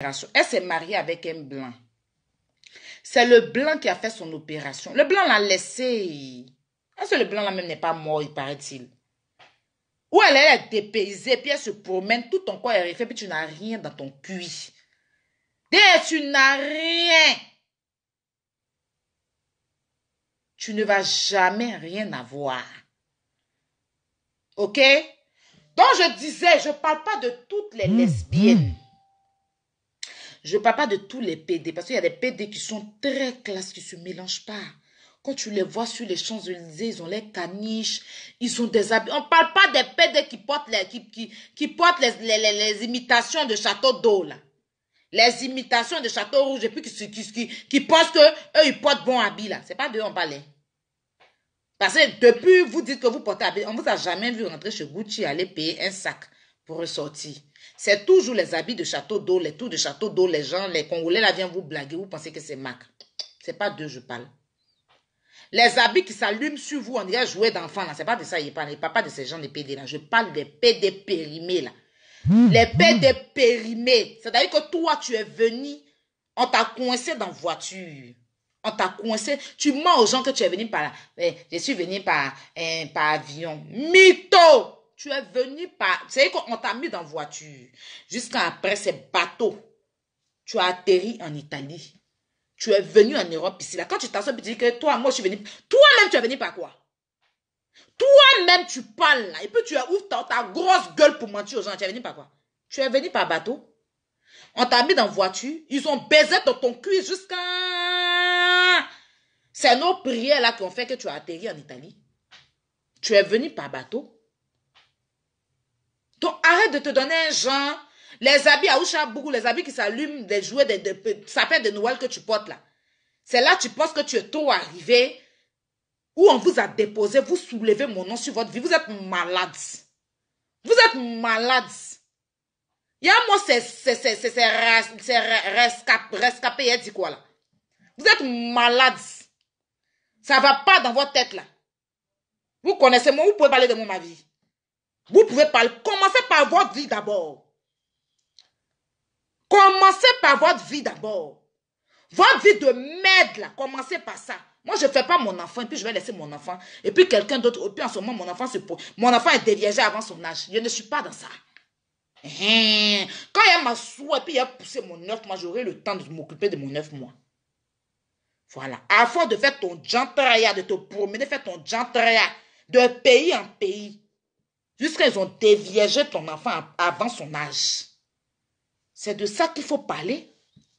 Elle s'est mariée avec un blanc. C'est le blanc qui a fait son opération. Le blanc l'a laissé. Est-ce que le blanc là même n'est pas mort, il paraît-il? Ou elle est dépaysée, puis elle se promène, tout ton corps est refait, puis tu n'as rien dans ton cuit. Tu n'as rien. Tu ne vas jamais rien avoir. Ok? Donc je disais, je ne parle pas de toutes les lesbiennes. Je ne parle pas de tous les PD, parce qu'il y a des PD qui sont très classes, qui ne se mélangent pas. Quand tu les vois sur les Champs-Élysées, ils ont les caniches, ils ont des habits. On ne parle pas des PD qui portent les imitations de château d'eau, là. Les imitations de château rouge, et puis qui pensent qu'eux, ils portent bon habit, là. Ce n'est pas d'eux on parlait. Parce que depuis, vous dites que vous portez habit, on ne vous a jamais vu rentrer chez Gucci, aller payer un sac pour ressortir. C'est toujours les habits de château d'eau, les tours de château d'eau, les gens, les Congolais là viennent vous blaguer, vous pensez que c'est Mac. Ce n'est pas d'eux je parle. Les habits qui s'allument sur vous, on dirait jouer d'enfant là, c'est pas de ça il parle. Il ne parle pas de ces gens de PD là, je parle des PD périmés là. Les PD périmés, c'est-à-dire que toi tu es venu, on t'a coincé dans la voiture. On t'a coincé, tu mens aux gens que tu es venu par, je suis venu par avion. Mytho! Tu es venu par, c'est qu'on t'a mis dans la voiture. Jusqu'à après ces bateaux, tu as atterri en Italie. Tu es venu en Europe ici. Là. Quand tu t'assois, tu dis que toi, moi je suis venu. Toi-même, tu es venu par quoi? Toi-même, tu parles là. Et puis tu ouvres ta grosse gueule pour mentir aux gens. Tu es venu par quoi? Tu es venu par bateau. On t'a mis dans la voiture. Ils ont baisé dans ton cul jusqu'à... C'est nos prières là qui ont fait que tu as atterri en Italie. Tu es venu par bateau. Donc arrête de te donner un genre. Les habits à Ouchabougou, les habits qui s'allument, des jouets, des sapins de Noël que tu portes là. C'est là que tu penses que tu es trop arrivé. Où on vous a déposé, vous soulevez mon nom sur votre vie. Vous êtes malades. Vous êtes malades. Il y a moi, c'est rescapé, elle dit quoi là? Vous êtes malades. Ça va pas dans votre tête là. Vous connaissez moi, vous pouvez parler de moi, ma vie. Vous pouvez parler. Commencez par votre vie d'abord. Commencez par votre vie d'abord. Votre vie de merde là, commencez par ça. Moi, je ne fais pas mon enfant, et puis je vais laisser mon enfant. Et puis quelqu'un d'autre, et puis en ce moment, mon enfant est déviégé avant son âge. Je ne suis pas dans ça. Quand il m'a souhaité, et puis il a poussé mon 9 mois, j'aurai le temps de m'occuper de mon 9 mois. Voilà. À force de faire ton jantraya, de te promener, faire ton jantraya, de pays en pays, jusqu'à ils ont déviégé ton enfant avant son âge. C'est de ça qu'il faut parler.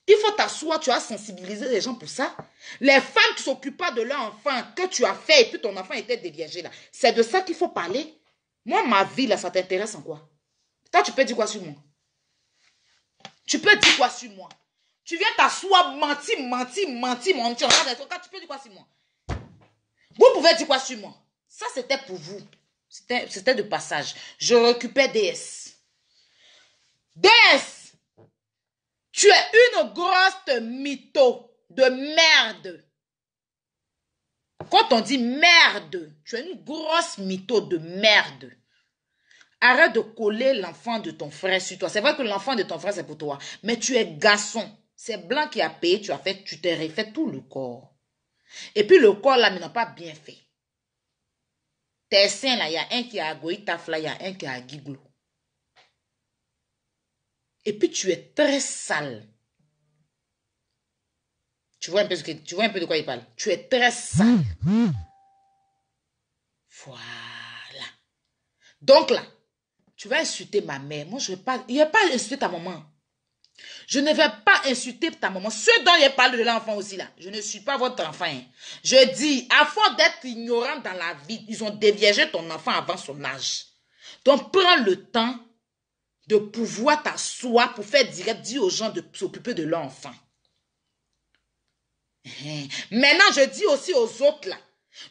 Il faut t'asseoir, tu as sensibilisé les gens pour ça. Les femmes qui s'occupent pas de leur enfant, que tu as fait, et puis ton enfant était déviégé là. C'est de ça qu'il faut parler. Moi, ma vie là, ça t'intéresse en quoi? Toi, tu peux dire quoi sur moi? Tu peux dire quoi sur moi? Tu viens t'asseoir, mentir. Quand tu peux dire quoi sur moi? Vous pouvez dire quoi sur moi? Ça, c'était pour vous. C'était de passage. Je récupère DS. DS! Tu es une grosse mytho de merde. Quand on dit merde, tu es une grosse mytho de merde. Arrête de coller l'enfant de ton frère sur toi. C'est vrai que l'enfant de ton frère, c'est pour toi. Mais tu es garçon. C'est blanc qui a payé, tu t'es refait tout le corps. Et puis le corps, là, mais n'a pas bien fait. Tes seins, là, il y a un qui a Goïtaf, là, il y a un qui a Guiglo. Et puis tu es très sale. Tu vois un peu de quoi il parle. Tu es très sale. Voilà. Donc là, tu vas insulter ma mère. Moi, je ne vais pas insulter ta maman. Je ne vais pas insulter ta maman. Ceux dont il parle de l'enfant aussi là. Je ne suis pas votre enfant. Hein. Je dis, à force d'être ignorant dans la vie, ils ont déviégé ton enfant avant son âge. Donc, prends le temps de pouvoir t'asseoir pour faire direct, dire aux gens de s'occuper de leur enfant. Maintenant, je dis aussi aux autres là,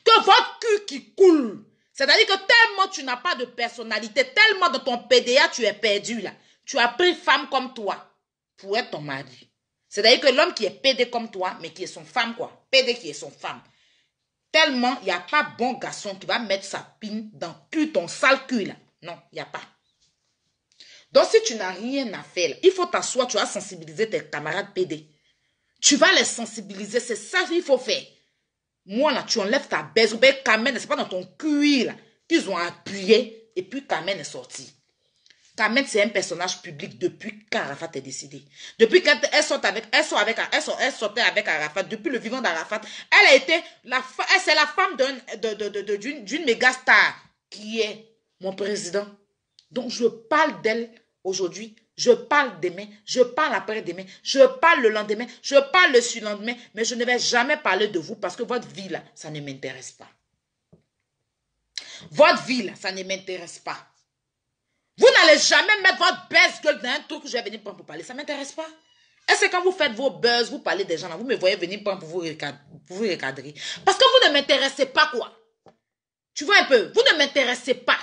que votre cul qui coule, c'est-à-dire que tellement tu n'as pas de personnalité, tellement dans ton PDA tu es perdu là, tu as pris femme comme toi pour être ton mari. C'est-à-dire que l'homme qui est PD comme toi, mais qui est son femme quoi, PD qui est son femme. Tellement il n'y a pas bon garçon qui va mettre sa pine dans ton sale cul là. Non, il n'y a pas. Donc, si tu n'as rien à faire, il faut t'asseoir, tu vas sensibiliser tes camarades PD. Tu vas les sensibiliser, c'est ça qu'il faut faire. Moi, là, tu enlèves ta baisse, ou bien Carmen, c'est pas dans ton cuir, là, qu'ils ont appuyé, et puis Carmen est sortie. Carmen, c'est un personnage public depuis qu'Arafat est décédé. Depuis qu'elle sortait avec Arafat, depuis le vivant d'Arafat, elle a été, c'est la femme d'une méga star, qui est mon président. Donc, je parle d'elle aujourd'hui, je parle demain, je parle après-demain, je parle le lendemain, je parle le surlendemain, mais je ne vais jamais parler de vous parce que votre vie, là, ça ne m'intéresse pas. Votre vie, là, ça ne m'intéresse pas. Vous n'allez jamais mettre votre baisse gueule dans un truc que je vais venir prendre pour parler, ça ne m'intéresse pas. Est-ce que quand vous faites vos buzz, vous parlez des gens là, vous me voyez venir prendre pour vous recadrer? Parce que vous ne m'intéressez pas, quoi. Tu vois un peu, vous ne m'intéressez pas.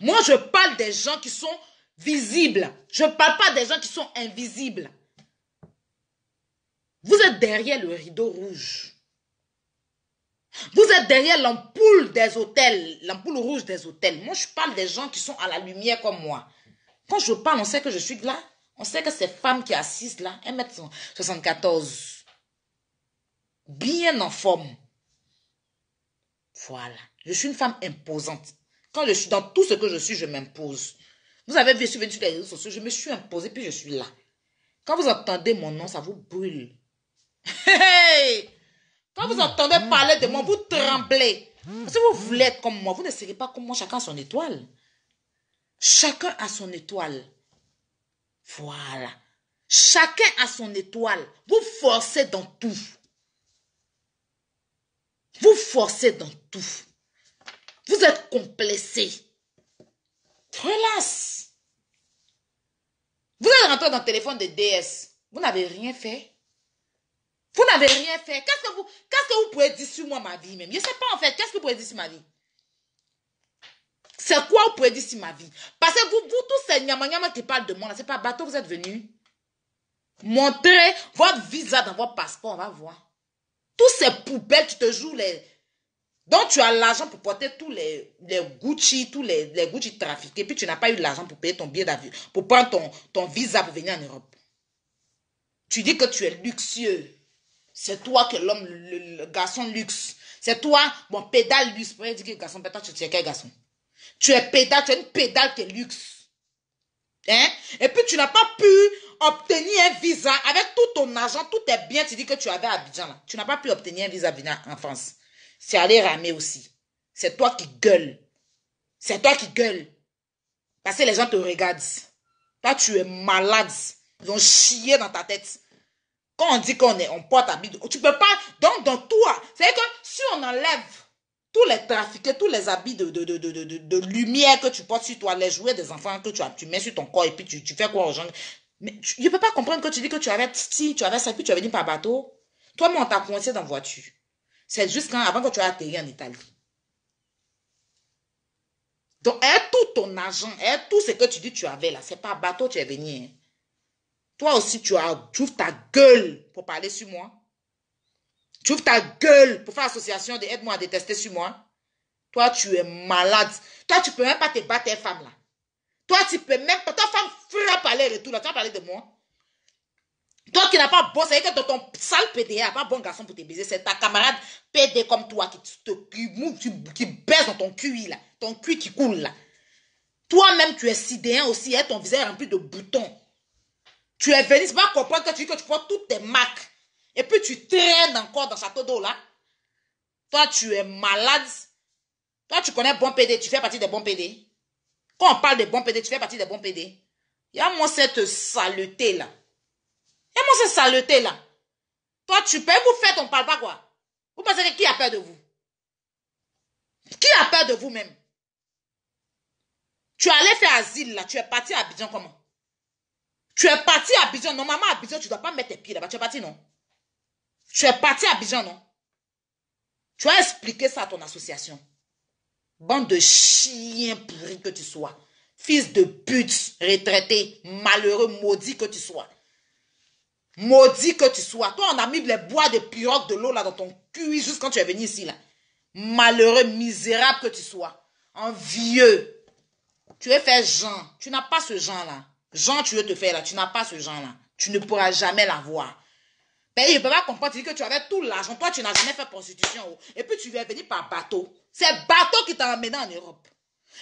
Moi, je parle des gens qui sont visibles. Je ne parle pas des gens qui sont invisibles. Vous êtes derrière le rideau rouge. Vous êtes derrière l'ampoule des hôtels, l'ampoule rouge des hôtels. Moi, je parle des gens qui sont à la lumière comme moi. Quand je parle, on sait que je suis là. On sait que ces femmes qui assistent là, 1m74, bien en forme. Voilà. Je suis une femme imposante. Quand je suis dans tout ce que je suis, je m'impose. Vous avez vu, je suis venue sur les réseaux sociaux, je me suis imposée, puis je suis là. Quand vous entendez mon nom, ça vous brûle. Quand vous entendez parler de moi, vous tremblez. Si vous voulez être comme moi, vous ne serez pas comme moi, chacun a son étoile. Chacun a son étoile. Voilà. Chacun a son étoile. Vous forcez dans tout. Vous forcez dans tout. Vous êtes complexé. Relax. Vous êtes rentré dans le téléphone de DS. Vous n'avez rien fait. Vous n'avez rien fait. Qu'est-ce que vous pouvez dire sur moi, ma vie même? Je ne sais pas en fait. Qu'est-ce que vous pouvez dire sur ma vie? C'est quoi vous pouvez dire sur ma vie? Parce que vous tous ces nyama qui parlent de moi, c'est pas bateau, vous êtes venus. Montrez votre visa dans votre passeport, on va voir. Tous ces poubelles, tu te joues les... Donc, tu as l'argent pour porter tous les Gucci, tous les Gucci trafiqués, puis tu n'as pas eu l'argent pour payer ton billet d'avion, pour prendre ton visa pour venir en Europe. Tu dis que tu es luxueux. C'est toi que l'homme, le garçon luxe. C'est toi, bon, pédale luxe. Pour dire que garçon, peut-être tu es quel garçon? Tu es pédale, tu es une pédale qui est luxe. Hein? Et puis, tu n'as pas pu obtenir un visa avec tout ton argent, tout tes biens, tu dis que tu avais à Abidjan. Là. Tu n'as pas pu obtenir un visa en France. C'est aller ramer aussi. C'est toi qui gueules. C'est toi qui gueules. Parce que les gens te regardent. Toi, tu es malade. Ils ont chié dans ta tête. Quand on dit qu'on porte habit, tu peux pas. Donc, dans toi, c'est que si on enlève tous les trafiqués, tous les habits de lumière que tu portes sur toi, les jouets des enfants que tu mets sur ton corps et puis tu fais quoi aux gens. Mais je ne peux pas comprendre que tu dis que tu avais Titi, tu avais ça, puis tu es venu par bateau. Toi-même, on t'a coincé dans la voiture. C'est juste avant que tu aies atterri en Italie. Donc, tout ton argent, tout ce que tu dis que tu avais là, c'est pas bateau, tu es venu. Hein. Toi aussi, tu ouvres ta gueule pour parler sur moi. Tu ouvres ta gueule pour faire association de aide-moi à détester sur moi. Toi, tu es malade. Toi, tu peux même pas te battre tes femmes là. Toi, tu peux même pas. Ta femme frappe à l'air et tout là. Tu vas parler de moi. Toi qui n'as pas bon, c'est que ton sale PDA n'a pas bon garçon pour te baiser. C'est ta camarade PD comme toi qui baise dans ton cul là. Ton cul qui coule là. Toi-même, tu es sidéen aussi. Ton visage rempli de boutons. Tu es venu, c'est pas comprendre que tu dis que tu prends toutes tes marques. Et puis tu traînes encore dans Château d'eau là. Toi, tu es malade. Toi, tu connais bon PD. Tu fais partie des bons PD. Quand on parle de bons PD, tu fais partie des bons PD. Il y a moi cette saleté là. Il y a moi cette saleté là. Toi, tu peux vous faire, on parle pas quoi. Vous pensez que qui a peur de vous? Qui a peur de vous-même? Tu es allé faire asile là. Tu es parti à Abidjan comment? Tu es parti à Abidjan. Normalement, à Abidjan, tu ne dois pas mettre tes pieds là-bas. Tu es parti, non? Tu es parti à Abidjan, non? Tu as expliqué ça à ton association. Bande de chiens pourris que tu sois. Fils de pute, retraité, malheureux, maudit que tu sois. Maudit que tu sois. Toi, on a mis les bois de pirogue de l'eau là dans ton cul juste quand tu es venu ici là. Malheureux, misérable que tu sois. Envieux. Tu veux faire Jean. Tu n'as pas ce Jean-là. Jean, tu veux te faire là. Tu n'as pas ce Jean-là. Tu ne pourras jamais l'avoir. Ben, il ne peut pas comprendre. Tu dis que tu avais tout l'argent. Toi, tu n'as jamais fait prostitution. Et puis, tu viens venir par bateau. C'est bateau qui t'a emmené en Europe.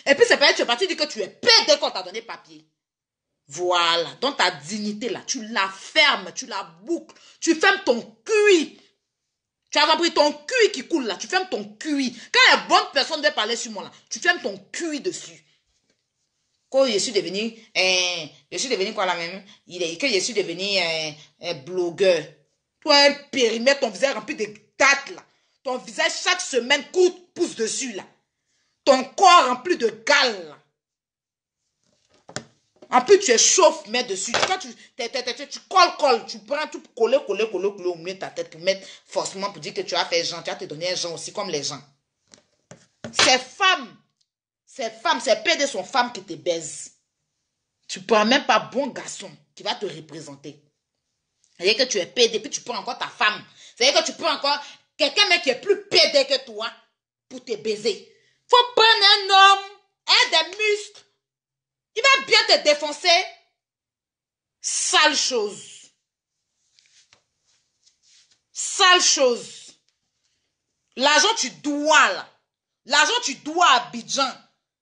Et puis, c'est pas tu es parti dire que tu es pédé quand on t'a donné papier. Voilà. Donc, ta dignité là, tu la fermes, tu la boucles. Tu fermes ton cul. Tu as compris ton cul qui coule là. Tu fermes ton cul. Quand les bonnes personnes veulent parler sur moi là, tu fermes ton cul dessus. Quand je suis devenu quoi là même? Que je suis devenu blogueur. Toi, un périmètre, ton visage rempli de dates là. Ton visage chaque semaine pousse dessus là. Ton corps rempli de gales là. En plus, tu échauffes, mets dessus. Quand tu colles, tu prends tout coller au milieu de ta tête pour mettre forcément pour dire que tu as fait Jean, tu as te donné un Jean aussi comme les gens. Ces femmes, ces PD sont femmes qui te baisent. Tu prends même pas bon garçon qui va te représenter. C'est-à-dire que tu es PD, puis tu prends encore ta femme. C'est-à-dire que tu prends encore quelqu'un qui est plus PD que toi pour te baiser. Faut prendre un homme, des muscles. Il va bien te défoncer. Sale chose. Sale chose. L'argent, tu dois là. L'argent, tu dois à Abidjan.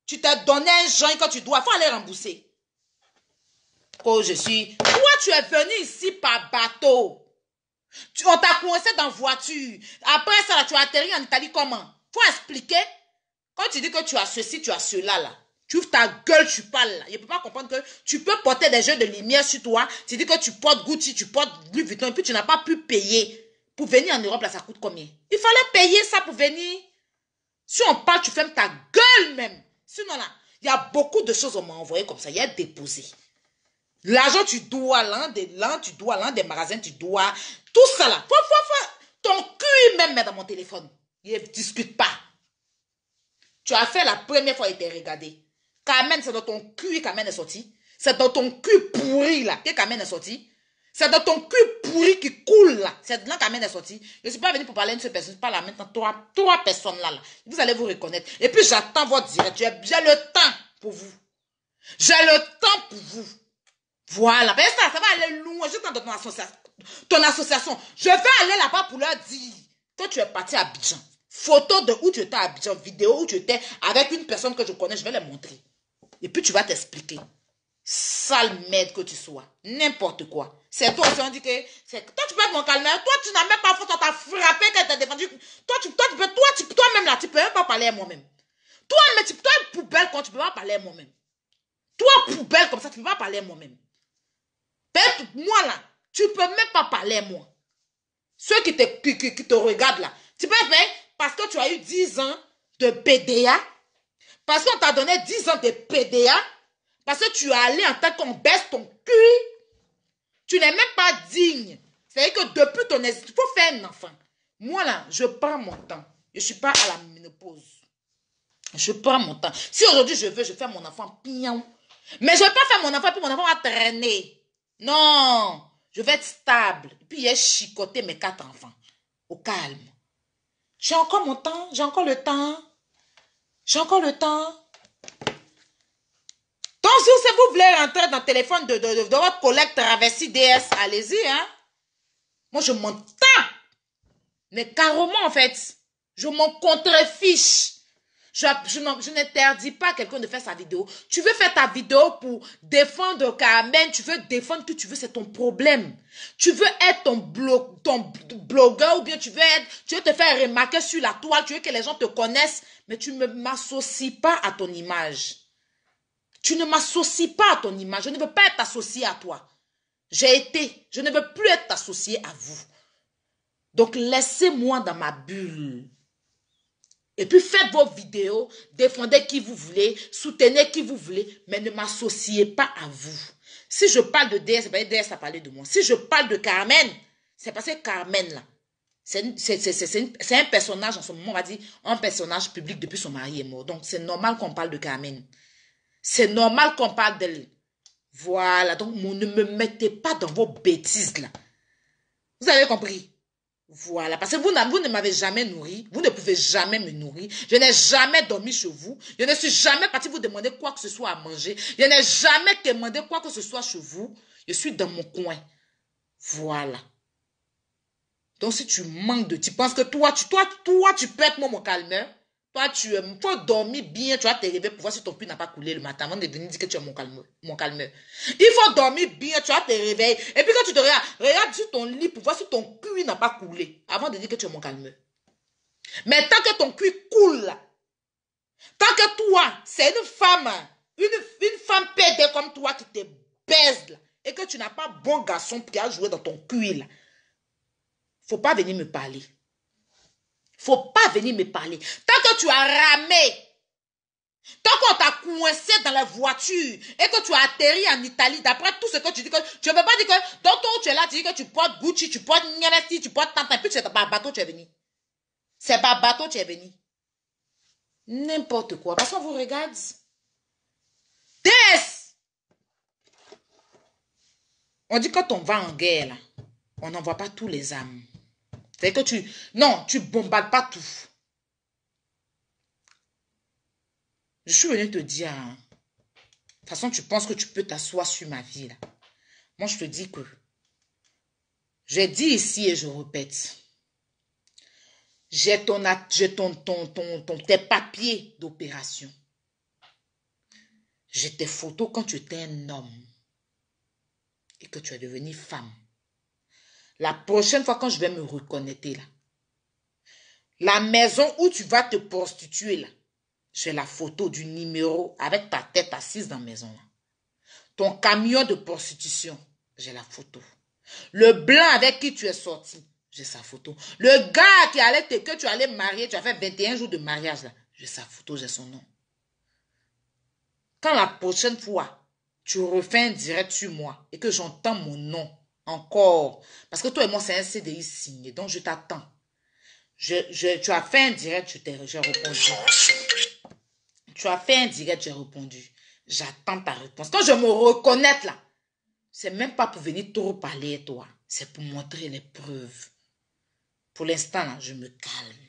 Tu t'es donné un joint quand tu dois. Il faut aller rembourser. Oh, je suis... Toi, tu es venu ici par bateau. On t'a coincé dans voiture. Après ça, là, tu as atterri en Italie comment? Faut expliquer. Quand tu dis que tu as ceci, tu as cela là. Tu ouvres ta gueule, tu parles là. Je ne peux pas comprendre que tu peux porter des jeux de lumière sur toi. Tu dis que tu portes Gucci, tu portes Louis Vuitton et puis tu n'as pas pu payer. Pour venir en Europe, là, ça coûte combien? Il fallait payer ça pour venir. Si on parle, tu fermes ta gueule même. Sinon là, il y a beaucoup de choses qu'on m'a envoyé comme ça. Il y a déposé. L'argent, tu dois, l'un des magasins, tu dois. Tout ça là. Ton cul même dans mon téléphone. Il ne discute pas. Tu as fait la première fois, il t'a regardé. Carmen, c'est dans ton cul que Carmen est sorti. C'est dans ton cul pourri là que Carmen est sorti. C'est dans ton cul pourri qui coule là. C'est là que Carmen est sorti. Je ne suis pas venu pour parler d'une seule personne. Je parle là maintenant trois personnes là. Vous allez vous reconnaître. Et puis j'attends votre direct. J'ai le temps pour vous. J'ai le temps pour vous. Voilà. Ben ça va aller loin. Je t'entends ton association. Je vais aller là-bas pour leur dire que tu es parti à Abidjan. Photo de où tu étais à Abidjan, vidéo où tu étais avec une personne que je connais, je vais les montrer. Et puis tu vas t'expliquer. Sale merde que tu sois. N'importe quoi. C'est toi aussi, on dit que... Toi, tu peux être mon calmeur. Toi, tu n'as même pas faute, on t'a frappé quand t'as défendu. Toi-même là, tu peux même pas parler à moi-même. Toi, poubelle quand tu peux pas parler à moi-même. Toi, poubelle comme ça, tu peux pas parler à moi-même. Moi là, tu peux même pas parler à moi. Ceux qui te regardent là, tu peux faire parce que tu as eu 10 ans de PDA, parce qu'on t'a donné 10 ans de PDA, parce que tu es allé en tant qu'on baisse ton cul, tu n'es même pas digne. C'est-à-dire que depuis ton existence, il faut faire un enfant. Moi là, je prends mon temps. Je ne suis pas à la ménopause. Je prends mon temps. Si aujourd'hui je veux, je fais mon enfant pion. Mais je ne vais pas faire mon enfant, puis mon enfant va traîner. Non, je vais être stable. Et puis, j'ai chicoté mes 4 enfants. Au calme. J'ai encore mon temps. J'ai encore le temps. J'ai encore le temps. Donc, si vous voulez rentrer dans le téléphone de votre collègue Traversy DS, allez-y, hein. Moi, je m'en tape. Mais carrément, en fait, je m'en contrefiche. Je n'interdis pas à quelqu'un de faire sa vidéo. Tu veux faire ta vidéo pour défendre Carmen, tu veux défendre que tu veux, c'est ton problème. Tu veux être ton blogueur ou bien tu veux te faire remarquer sur la toile, tu veux que les gens te connaissent, mais tu ne m'associes pas à ton image. Tu ne m'associes pas à ton image. Je ne veux pas être associé à toi. J'ai été. Je ne veux plus être associé à vous. Donc, laissez-moi dans ma bulle. Et puis faites vos vidéos, défendez qui vous voulez, soutenez qui vous voulez, mais ne m'associez pas à vous. Si je parle de DS, c'est parce que DS a parlé de moi. Si je parle de Carmen, c'est parce que Carmen, là, c'est un personnage en ce moment, on va dire, un personnage public depuis son mari est mort. Donc c'est normal qu'on parle de Carmen. C'est normal qu'on parle d'elle. Voilà, donc ne me mettez pas dans vos bêtises, là. Vous avez compris? Voilà, parce que vous ne m'avez jamais nourri, vous ne pouvez jamais me nourrir, je n'ai jamais dormi chez vous, je ne suis jamais parti vous demander quoi que ce soit à manger, je n'ai jamais demandé quoi que ce soit chez vous, je suis dans mon coin. Voilà. Donc si tu manques de, tu penses que toi, tu peux être mon calmeur, toi, tu faut dormir bien, tu vas te réveiller pour voir si ton puits n'a pas coulé le matin avant de venir dire que tu es mon calmeur. Il faut dormir bien, tu vas te réveiller. Et puis quand tu te regarde sur ton lit pour voir si ton puits n'a pas coulé avant de dire que tu es mon calmeur. Mais tant que ton puits coule, tant que toi, c'est une femme pédée comme toi qui te baise là, et que tu n'as pas bon garçon qui a joué dans ton cuit là, faut pas venir me parler. Faut pas venir me parler. Tant que tu as ramé, tant qu'on t'a coincé dans la voiture et que tu as atterri en Italie, d'après tout ce que tu dis, que tu ne peux pas dire que dans ton tu es là, tu dis que tu portes Gucci, tu portes Nianesti, tu portes Tanta, et puis c'est par bateau tu es venu. C'est par bateau tu es venu. N'importe quoi. Parce qu'on vous regarde. On dit que quand on va en guerre, là, on n'envoie pas tous les âmes. C'est que tu bombardes pas tout. Je suis venu te dire, hein, de toute façon, tu penses que tu peux t'asseoir sur ma vie, là. Moi, je te dis que, j'ai dit ici et je répète, j'ai tes papiers d'opération. J'ai tes photos quand tu étais un homme et que tu es devenu femme. La prochaine fois quand je vais me reconnecter, là, la maison où tu vas te prostituer, là, j'ai la photo du numéro avec ta tête assise dans la maison. Là. Ton camion de prostitution, j'ai la photo. Le blanc avec qui tu es sorti, j'ai sa photo. Le gars que tu allais marier, tu as fait 21 jours de mariage, là, j'ai sa photo, j'ai son nom. Quand la prochaine fois, tu refais un direct sur moi et que j'entends mon nom encore, parce que toi et moi, c'est un CDI signé, donc je t'attends. Tu as fait un direct, j'ai répondu. Tu as fait un direct, j'ai répondu. J'attends ta réponse. Quand je me reconnais là, c'est même pas pour venir trop parler, toi. C'est pour montrer les preuves. Pour l'instant, là, je me calme.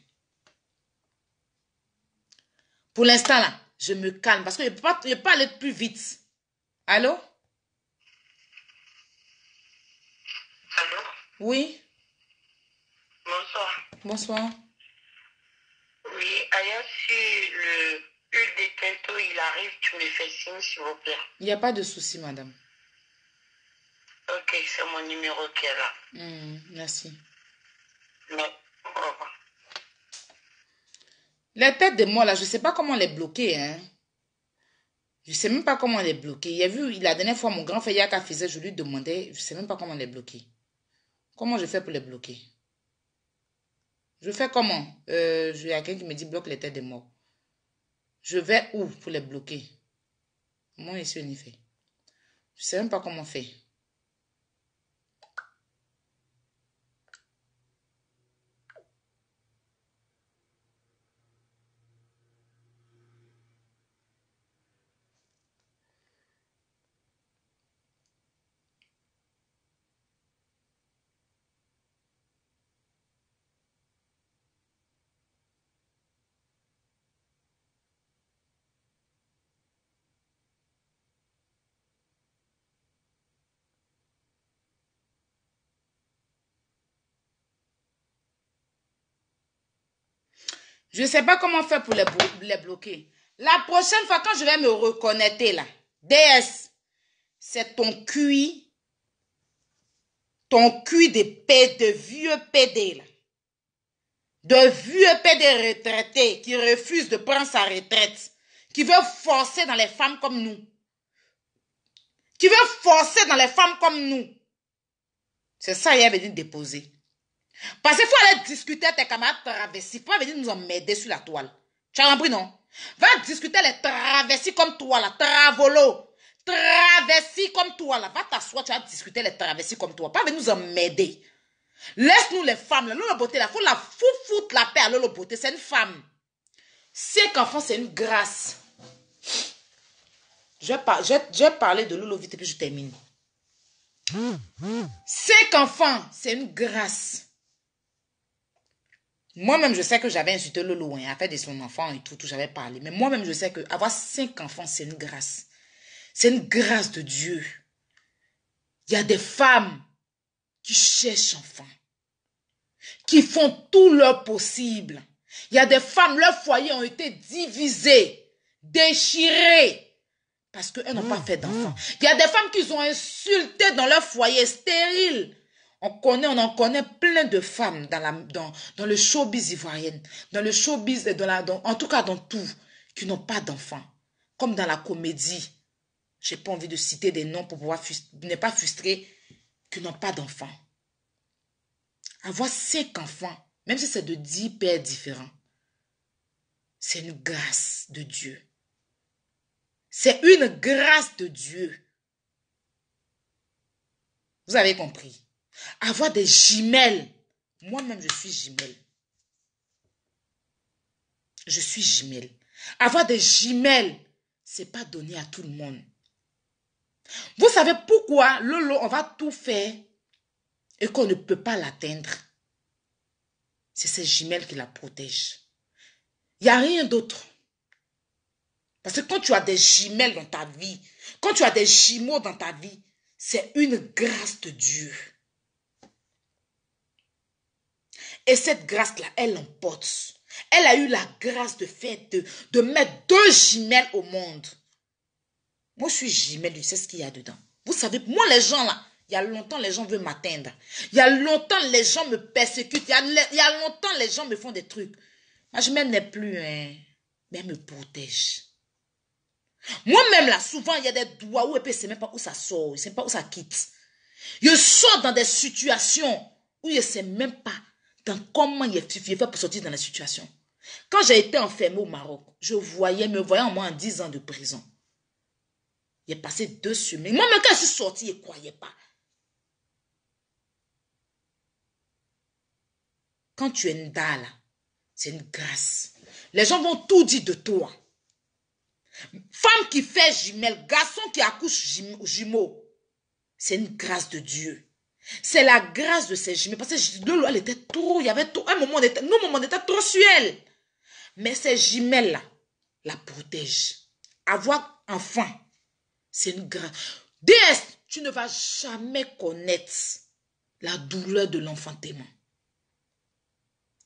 Pour l'instant, là, je me calme. Parce que je ne peux pas aller plus vite. Allô? Allô? Oui? Bonsoir. Bonsoir. Oui, ailleurs si le huile de Tento, il arrive, tu me fais signe, s'il vous plaît. Il n'y a pas de souci, madame. Ok, c'est mon numéro qui est là. Merci. Mais, au revoir. Les têtes de moi, là, je ne sais pas comment les bloquer, hein. Je ne sais même pas comment les bloquer. Il a vu, la dernière fois, mon grand frère Yaka faisait, je lui demandais, je ne sais même pas comment les bloquer. Comment je fais pour les bloquer? Je fais comment? Il y a quelqu'un qui me dit bloque les têtes de mort. Je vais où pour les bloquer? Moi, ici, on y fait. Je ne sais même pas comment faire. Je ne sais pas comment faire pour les bloquer. La prochaine fois, quand je vais me reconnecter là, DS, c'est ton QI de vieux PD là. De vieux PD retraité qui refuse de prendre sa retraite. Qui veut forcer dans les femmes comme nous. Qui veut forcer dans les femmes comme nous. C'est ça qu'il est venu déposer. Parce qu'il faut aller discuter avec tes camarades travestis. Il faut venir nous emmerder sur la toile. Tu as compris, non? Va discuter les travestis comme toi, là. Travolo. Travestis comme toi, là. Va t'asseoir, tu vas discuter les travestis comme toi. Pas venir nous emmerder. Laisse-nous les femmes, là. Lolo Beauté, là. Faut la foutre la paix à Lolo Beauté. C'est une femme. 5 enfants, c'est une grâce. Je vais parler de Lolo vite et puis je termine. 5 enfants, c'est une grâce. Moi-même, je sais que j'avais insulté Lolo, hein, à fait de son enfant et tout, j'avais parlé. Mais moi-même, je sais que avoir 5 enfants, c'est une grâce. C'est une grâce de Dieu. Il y a des femmes qui cherchent enfants, qui font tout leur possible. Il y a des femmes, leurs foyers ont été divisés, déchirés, parce qu'elles n'ont pas fait d'enfants. Il y a des femmes qui ont insulté dans leur foyer stérile. On en connaît plein de femmes dans le showbiz ivoirien, dans le showbiz, en tout cas dans tout, qui n'ont pas d'enfants. Comme dans la comédie. Je n'ai pas envie de citer des noms pour pouvoir ne pas frustrer, qui n'ont pas d'enfants. Avoir 5 enfants, même si c'est de 10 pères différents, c'est une grâce de Dieu. C'est une grâce de Dieu. Vous avez compris? Avoir des jumelles. Moi-même, je suis jumelle. Je suis jumelle. Avoir des jumelles, ce n'est pas donné à tout le monde. Vous savez pourquoi Lolo, on va tout faire et qu'on ne peut pas l'atteindre? C'est ces jumelles qui la protègent. Il n'y a rien d'autre. Parce que quand tu as des jumelles dans ta vie, quand tu as des jumeaux dans ta vie, c'est une grâce de Dieu. Et cette grâce-là, elle l'emporte. Elle a eu la grâce de mettre 2 jumelles au monde. Moi, je suis jumelle, je sais ce qu'il y a dedans. Vous savez, moi, les gens là, il y a longtemps, les gens veulent m'atteindre. Il y a longtemps, les gens me persécutent. Il y a longtemps, les gens me font des trucs. Ma jumelle n'est plus, hein, mais elle me protège. Moi-même, là, souvent, il y a des doigts où je ne sais même pas où ça sort, je ne sais pas où ça quitte. Je sors dans des situations où je ne sais même pas comment il fait pour sortir dans la situation. Quand j'ai été enfermée au Maroc, me voyais en moi en 10 ans de prison. Il est passé 2 semaines. Moi-même, quand je suis sortie, je ne croyais pas. Quand tu es Nda, là, c'est une grâce. Les gens vont tout dire de toi. Femme qui fait jumelle, garçon qui accouche jumeaux, c'est une grâce de Dieu. C'est la grâce de ces jumelles. Parce que Lolo, elle était trop, il y avait trop, nos moments étaient trop sur elle. Mais ces jumelles-là la protègent. Avoir enfant, c'est une grâce. DS, tu ne vas jamais connaître la douleur de l'enfantement.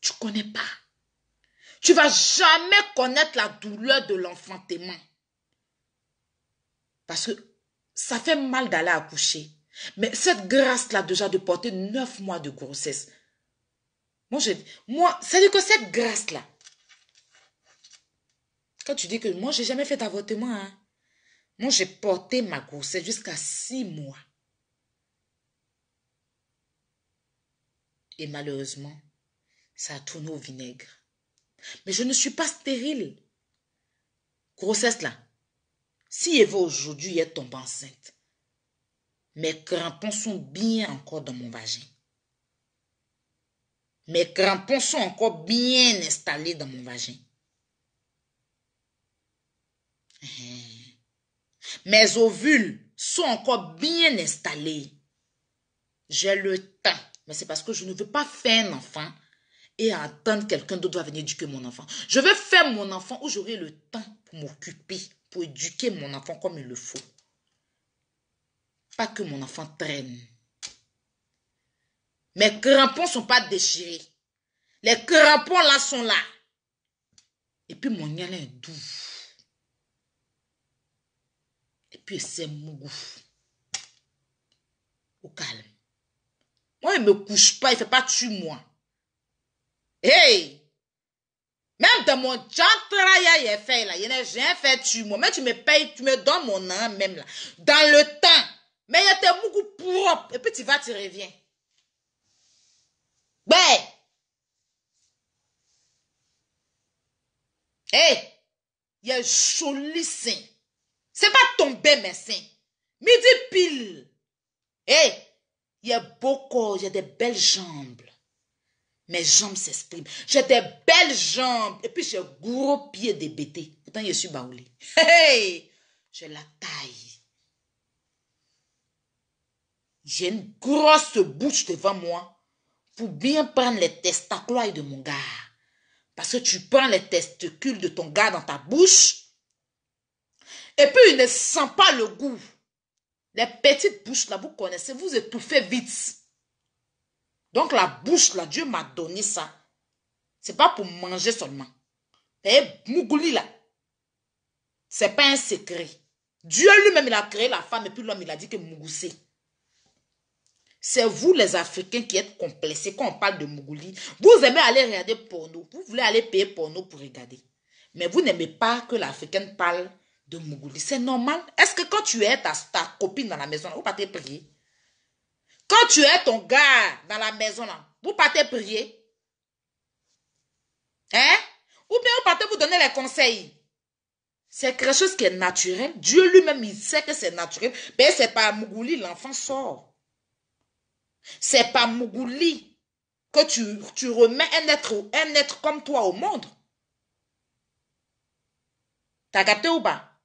Tu ne connais pas. Tu ne vas jamais connaître la douleur de l'enfantement. Parce que ça fait mal d'aller accoucher. Mais cette grâce-là, déjà, de porter 9 mois de grossesse. C'est-à-dire que cette grâce-là, quand tu dis que moi, je n'ai jamais fait d'avortement, hein. Moi, j'ai porté ma grossesse jusqu'à 6 mois. Et malheureusement, ça a tourné au vinaigre. Mais je ne suis pas stérile. Grossesse là. Si Eva aujourd'hui est tombée enceinte, mes crampons sont bien encore dans mon vagin. Mes crampons sont encore bien installés dans mon vagin. Mes ovules sont encore bien installés. J'ai le temps. Mais c'est parce que je ne veux pas faire un enfant et attendre quelqu'un d'autre va venir éduquer mon enfant. Je veux faire mon enfant où j'aurai le temps pour m'occuper, pour éduquer mon enfant comme il le faut. Pas que mon enfant traîne. Mes crampons ne sont pas déchirés. Les crampons là sont là. Et puis mon niain est doux. Et puis c'est mou. Au calme. Moi, il ne me couche pas, il ne fait pas tuer moi. Hey! Même dans mon travail, il est fait là. Il n'a rien fait tuer moi. Mais tu me payes, tu me donnes mon âme même là. Dans le temps. Mais il y a tes mougoux propres. Et puis tu vas, tu reviens. Ben! Hey! Il y a un joli sein. C'est pas tomber mes seins. Midi pile. Hey! Il y a beau corps, il y a des belles jambes. Mes jambes s'expriment. J'ai des belles jambes. Et puis j'ai gros pieds de bêté. Pourtant, je suis baoulé. Hey! J'ai la taille. J'ai une grosse bouche devant moi pour bien prendre les testacules de mon gars. Parce que tu prends les testicules de ton gars dans ta bouche et puis il ne sent pas le goût. Les petites bouches là, vous connaissez, vous étouffez vite. Donc la bouche là, Dieu m'a donné ça. C'est pas pour manger seulement. Et Mougouli là, c'est pas un secret. Dieu lui-même il a créé la femme et puis l'homme il a dit que Mougoussé. C'est vous les Africains qui êtes complexés quand on parle de Mougouli. Vous aimez aller regarder porno. Vous voulez aller payer porno pour regarder. Mais vous n'aimez pas que l'Africaine parle de Mougouli. C'est normal. Est-ce que quand tu es ta copine dans la maison, vous partez prier? Quand tu es ton gars dans la maison, là, vous partez prier? Hein? Ou bien vous partez vous donner les conseils? C'est quelque chose qui est naturel. Dieu lui-même, il sait que c'est naturel. Mais c'est pas Mougouli, l'enfant sort. C'est pas Mougouli que tu remets un être comme toi au monde. T'as capté ou pas?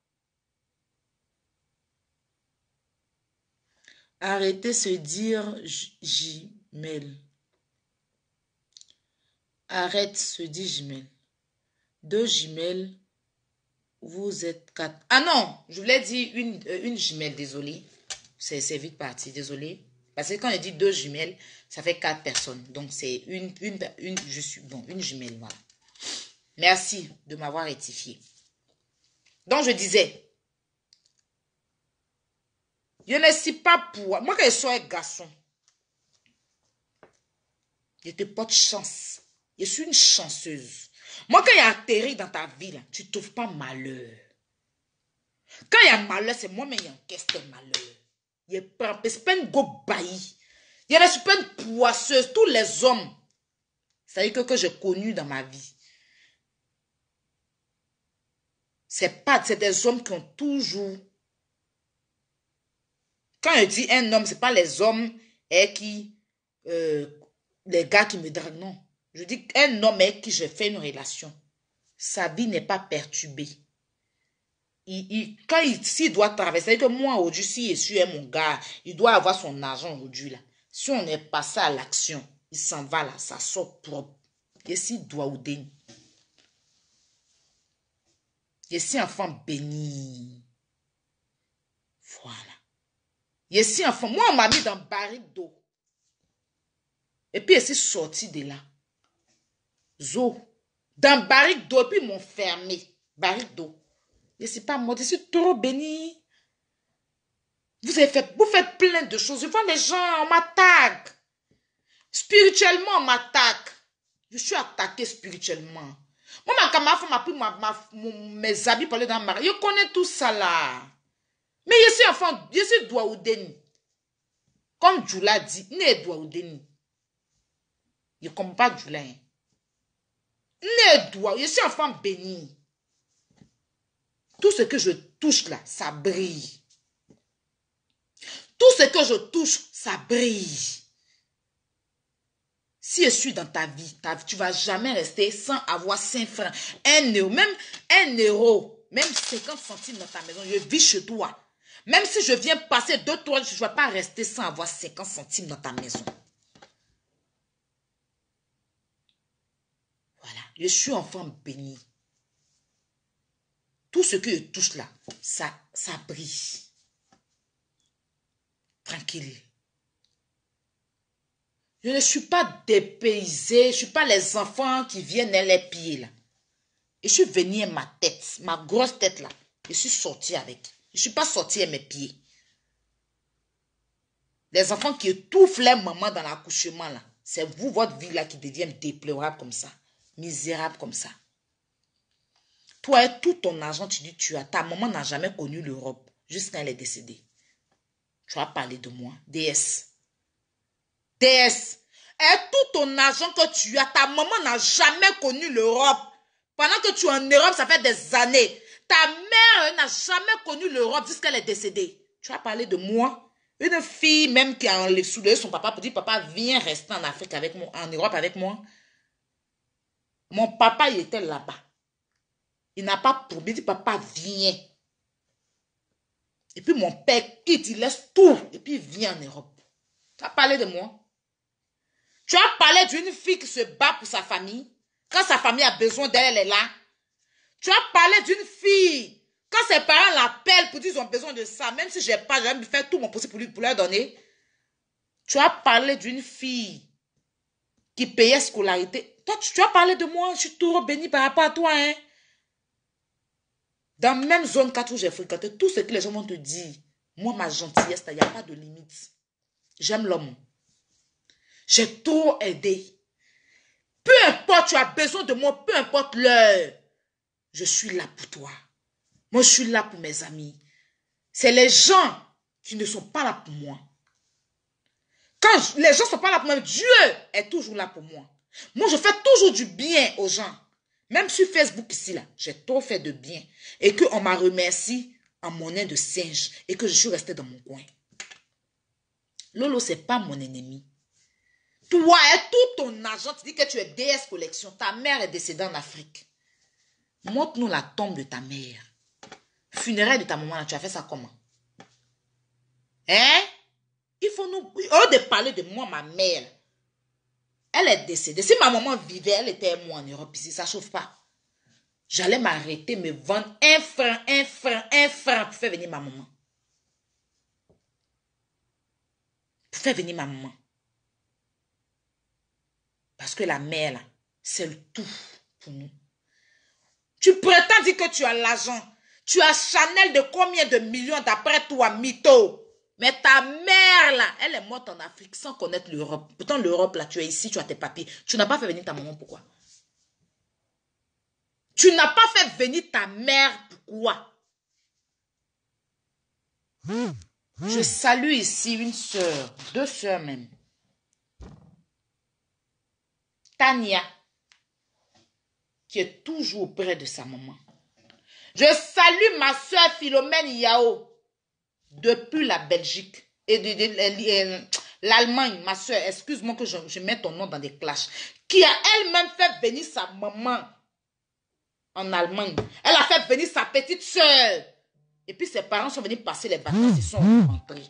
Arrêtez de se dire jumelle. Arrête de se dire jumelle. 2 jumelles, vous êtes 4. Ah non, je voulais dire une jumelle, désolé. C'est vite parti, désolé. Parce que quand je dis 2 jumelles, ça fait 4 personnes. Donc c'est une jumelle, voilà. Merci de m'avoir rectifié. Donc je disais, je ne suis pas pour... Moi, quand je sois un garçon, je te porte chance. Je suis une chanceuse. Moi, quand il y a atterri dans ta vie, là, tu ne trouves pas malheur. Quand il y a malheur, c'est moi-même qui encaisse tes malheurs. Je ne suis pas une go baillie. Je ne suis pas une poisseuse. Tous les hommes, c'est-à-dire que j'ai connu dans ma vie, c'est des hommes qui ont toujours... Quand je dis un homme, ce n'est pas les hommes les gars qui me draguent, non. Je dis un homme avec qui je fais une relation. Sa vie n'est pas perturbée. S'il doit traverser, que moi aujourd'hui, si je suis mon gars, il doit avoir son argent aujourd'hui là. Si on est passé à l'action, il s'en va là, ça sort propre. Et s'il doit ou déni. Je suis enfant béni. Voilà. Je suis enfant. Moi, on m'a mis dans barrique d'eau. Et puis, je suis sorti de là. Zo. Dans barrique d'eau. Et puis, ils m'ont fermé. Barrique d'eau. Je ne suis pas morte. Je suis trop béni. Vous faites plein de choses. Je vois les gens, on m'attaque. Spirituellement, on m'attaque. Je suis attaqué spirituellement. Moi, ma camarade m'a pris mes habits pour aller dans le mariage. Je connais tout ça là. Mais je suis enfant, je suis Douaoudeni. Comme Djoula dit, né Douaoudeni. Je ne comprends pas Djoula. Né Douaoudeni, je suis enfant béni. Tout ce que je touche là, ça brille. Tout ce que je touche, ça brille. Si je suis dans ta vie, tu ne vas jamais rester sans avoir 5 francs. 1 euro, même 1 euro, même 50 centimes dans ta maison, je vis chez toi. Même si je viens passer 2-3 jours, je ne vais pas rester sans avoir 50 centimes dans ta maison. Voilà, je suis enfant béni. Tout ce que je touche là, ça brille. Tranquille. Je ne suis pas dépaysée, je ne suis pas les enfants qui viennent les pieds là. Je suis venue à ma tête, ma grosse tête là. Je suis sortie avec. Je ne suis pas sortie à mes pieds. Les enfants qui étouffent les mamans dans l'accouchement là. C'est vous, votre vie là, qui devient déplorable comme ça. Misérable comme ça. Toi, et tout ton argent, tu dis tu as. Ta maman n'a jamais connu l'Europe jusqu'à elle est décédée. Tu as parlé de moi. DS. DS. Et tout ton argent que tu as, ta maman n'a jamais connu l'Europe. Pendant que tu es en Europe, ça fait des années. Ta mère n'a jamais connu l'Europe jusqu'à elle est décédée. Tu as parlé de moi. Une fille même qui a soulé son papa pour dire, papa, viens rester en Afrique avec moi, en Europe avec moi. Mon papa, il était là-bas. Il n'a pas promis, il dit, papa, viens. Et puis mon père quitte, il laisse tout. Et puis il vient en Europe. Tu as parlé de moi. Tu as parlé d'une fille qui se bat pour sa famille. Quand sa famille a besoin d'elle, elle est là. Tu as parlé d'une fille. Quand ses parents l'appellent pour dire qu'ils ont besoin de ça, même si je n'ai pas, je vais faire tout mon possible pour leur donner. Tu as parlé d'une fille qui payait scolarité. Toi, tu as parlé de moi. Je suis tout béni par rapport à toi. Hein? Dans la même zone 4 où j'ai fréquenté, tout ce que les gens vont te dire, moi, ma gentillesse, il n'y a pas de limite. J'aime l'homme. J'ai tout aidé. Peu importe, tu as besoin de moi, peu importe l'heure. Je suis là pour toi. Moi, je suis là pour mes amis. C'est les gens qui ne sont pas là pour moi. Quand les gens ne sont pas là pour moi, Dieu est toujours là pour moi. Moi, je fais toujours du bien aux gens. Même sur Facebook ici, là, j'ai trop fait de bien. Et qu'on m'a remercié en monnaie de singe. Et que je suis restée dans mon coin. Lolo, ce n'est pas mon ennemi. Toi et tout ton argent, tu dis que tu es DS Collection. Ta mère est décédée en Afrique. Montre-nous la tombe de ta mère. Funérailles de ta maman, là, tu as fait ça comment? Hein? Il faut nous... Au lieu de parler de moi, ma mère, elle est décédée. Si ma maman vivait, elle était avec moi en Europe ici, ça ne chauffe pas. J'allais m'arrêter, me vendre un franc pour faire venir ma maman. Pour faire venir ma maman. Parce que la mère, là, c'est le tout pour nous. Tu prétends dire que tu as l'argent. Tu as Chanel de combien de millions d'après toi, mytho? Mais ta mère, là, elle est morte en Afrique sans connaître l'Europe. Pourtant, l'Europe, là, tu es ici, tu as tes papiers. Tu n'as pas fait venir ta maman, pourquoi? Tu n'as pas fait venir ta mère, pourquoi? Je salue ici une sœur, 2 sœurs même. Tania, qui est toujours auprès de sa maman. Je salue ma sœur Philomène Yao, depuis la Belgique et l'Allemagne, ma sœur, excuse-moi que je mette ton nom dans des clashs, qui a elle-même fait venir sa maman en Allemagne. Elle a fait venir sa petite sœur. Et puis ses parents sont venus passer les vacances, ils sont rentrés.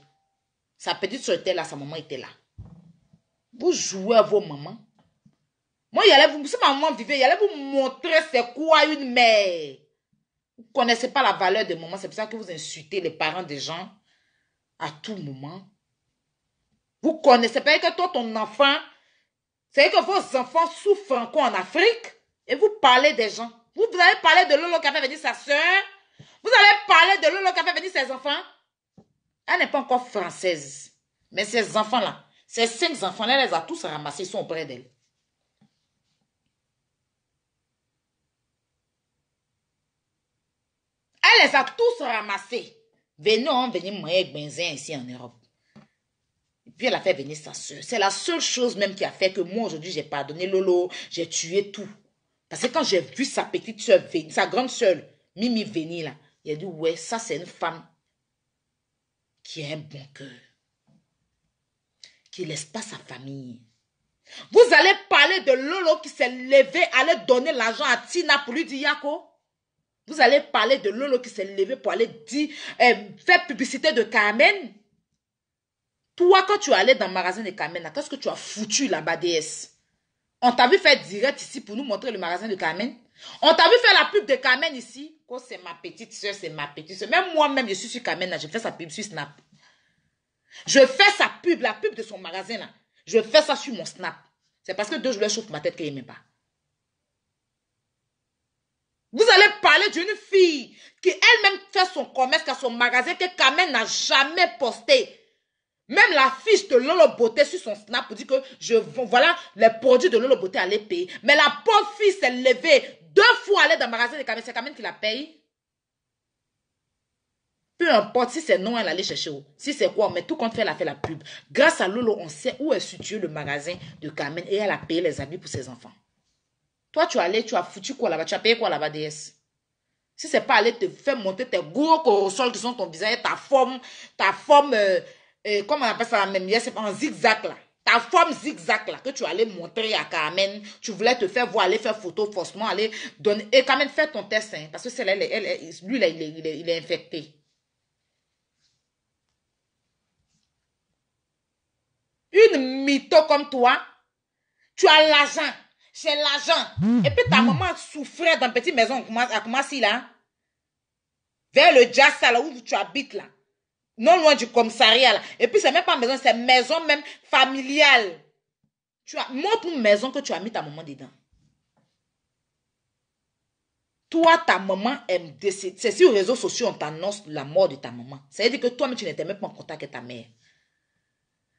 Sa petite sœur était là, sa maman était là. Vous jouez à vos mamans. Moi, si ma maman vivait, il allait vous montrer c'est quoi une mère. Vous ne connaissez pas la valeur des mamans, c'est pour ça que vous insultez les parents des gens à tout moment. Vous ne connaissez pas que toi, ton enfant, c'est que vos enfants souffrent encore en Afrique et vous parlez des gens. Vous allez parler de Lolo qui a fait venir sa soeur. Vous allez parler de Lolo qui a fait venir ses enfants. Elle n'est pas encore française. Mais ces enfants-là, ces 5 enfants-là, elle les a tous ramassés, ils sont auprès d'elle. Elle les a tous ramassés. Venez, on venir manger avec Benzin ici en Europe. Et puis elle a fait venir sa soeur. C'est la seule chose même qui a fait que moi aujourd'hui j'ai pardonné Lolo, j'ai tué tout. Parce que quand j'ai vu sa petite soeur, sa grande soeur, Mimi venir là, il a dit ouais, ça c'est une femme qui a un bon cœur. Qui ne laisse pas sa famille. Vous allez parler de Lolo qui s'est levé, aller donner l'argent à Tina pour lui dire Yako. Vous allez parler de Lolo qui s'est levé pour aller dire, faire publicité de Carmen. Toi, quand tu allais dans le magasin de Carmen, qu'est-ce que tu as foutu là-bas, DS? On t'a vu faire direct ici pour nous montrer le magasin de Carmen. On t'a vu faire la pub de Carmen ici. Oh, c'est ma petite soeur, c'est ma petite soeur. Même moi-même, je suis sur Carmen, là, je fais sa pub sur Snap. Je fais sa pub, la pub de son magasin, là. Je fais ça sur mon Snap. C'est parce que je leur chauffe ma tête qu'elle n'aimait pas. Vous allez parler d'une fille qui elle-même fait son commerce dans son magasin que Carmen n'a jamais posté. Même la fiche de Lolo Beauté sur son Snap pour dire que voilà les produits de Lolo Beauté à les payer. Mais la pauvre fille s'est levée 2 fois aller dans le magasin de Carmen. C'est Carmen qui la paye. Peu importe si c'est non, elle allait chercher où. Si c'est quoi, mais tout compte fait, elle a fait la pub. Grâce à Lolo, on sait où est situé le magasin de Carmen et elle a payé les habits pour ses enfants. Toi, tu allais, tu as foutu quoi là-bas? Tu as payé quoi là-bas, DS? Si c'est pas aller te faire monter tes gros corosol qui sont ton visage, ta forme, comment on appelle ça la même, c'est en zigzag là. Ta forme zigzag là, que tu allais montrer à Carmen, tu voulais te faire voir, aller faire photo, forcément, aller donner. Et Carmen, fais ton test, hein, parce que c'est là, lui là, il est infecté. Une mytho comme toi, Tu as l'argent. J'ai l'argent. Et puis ta maman souffrait dans une petite maison à Koumassi là. Vers le Jassa là où tu habites là. Non loin du commissariat là. Et puis c'est même pas maison, c'est maison même familiale. Montre une maison que tu as mis ta maman dedans. Toi, ta maman est décédée. C'est sur les réseaux sociaux on t'annonce la mort de ta maman. Ça veut dire que toi-même, tu n'étais même pas en contact avec ta mère.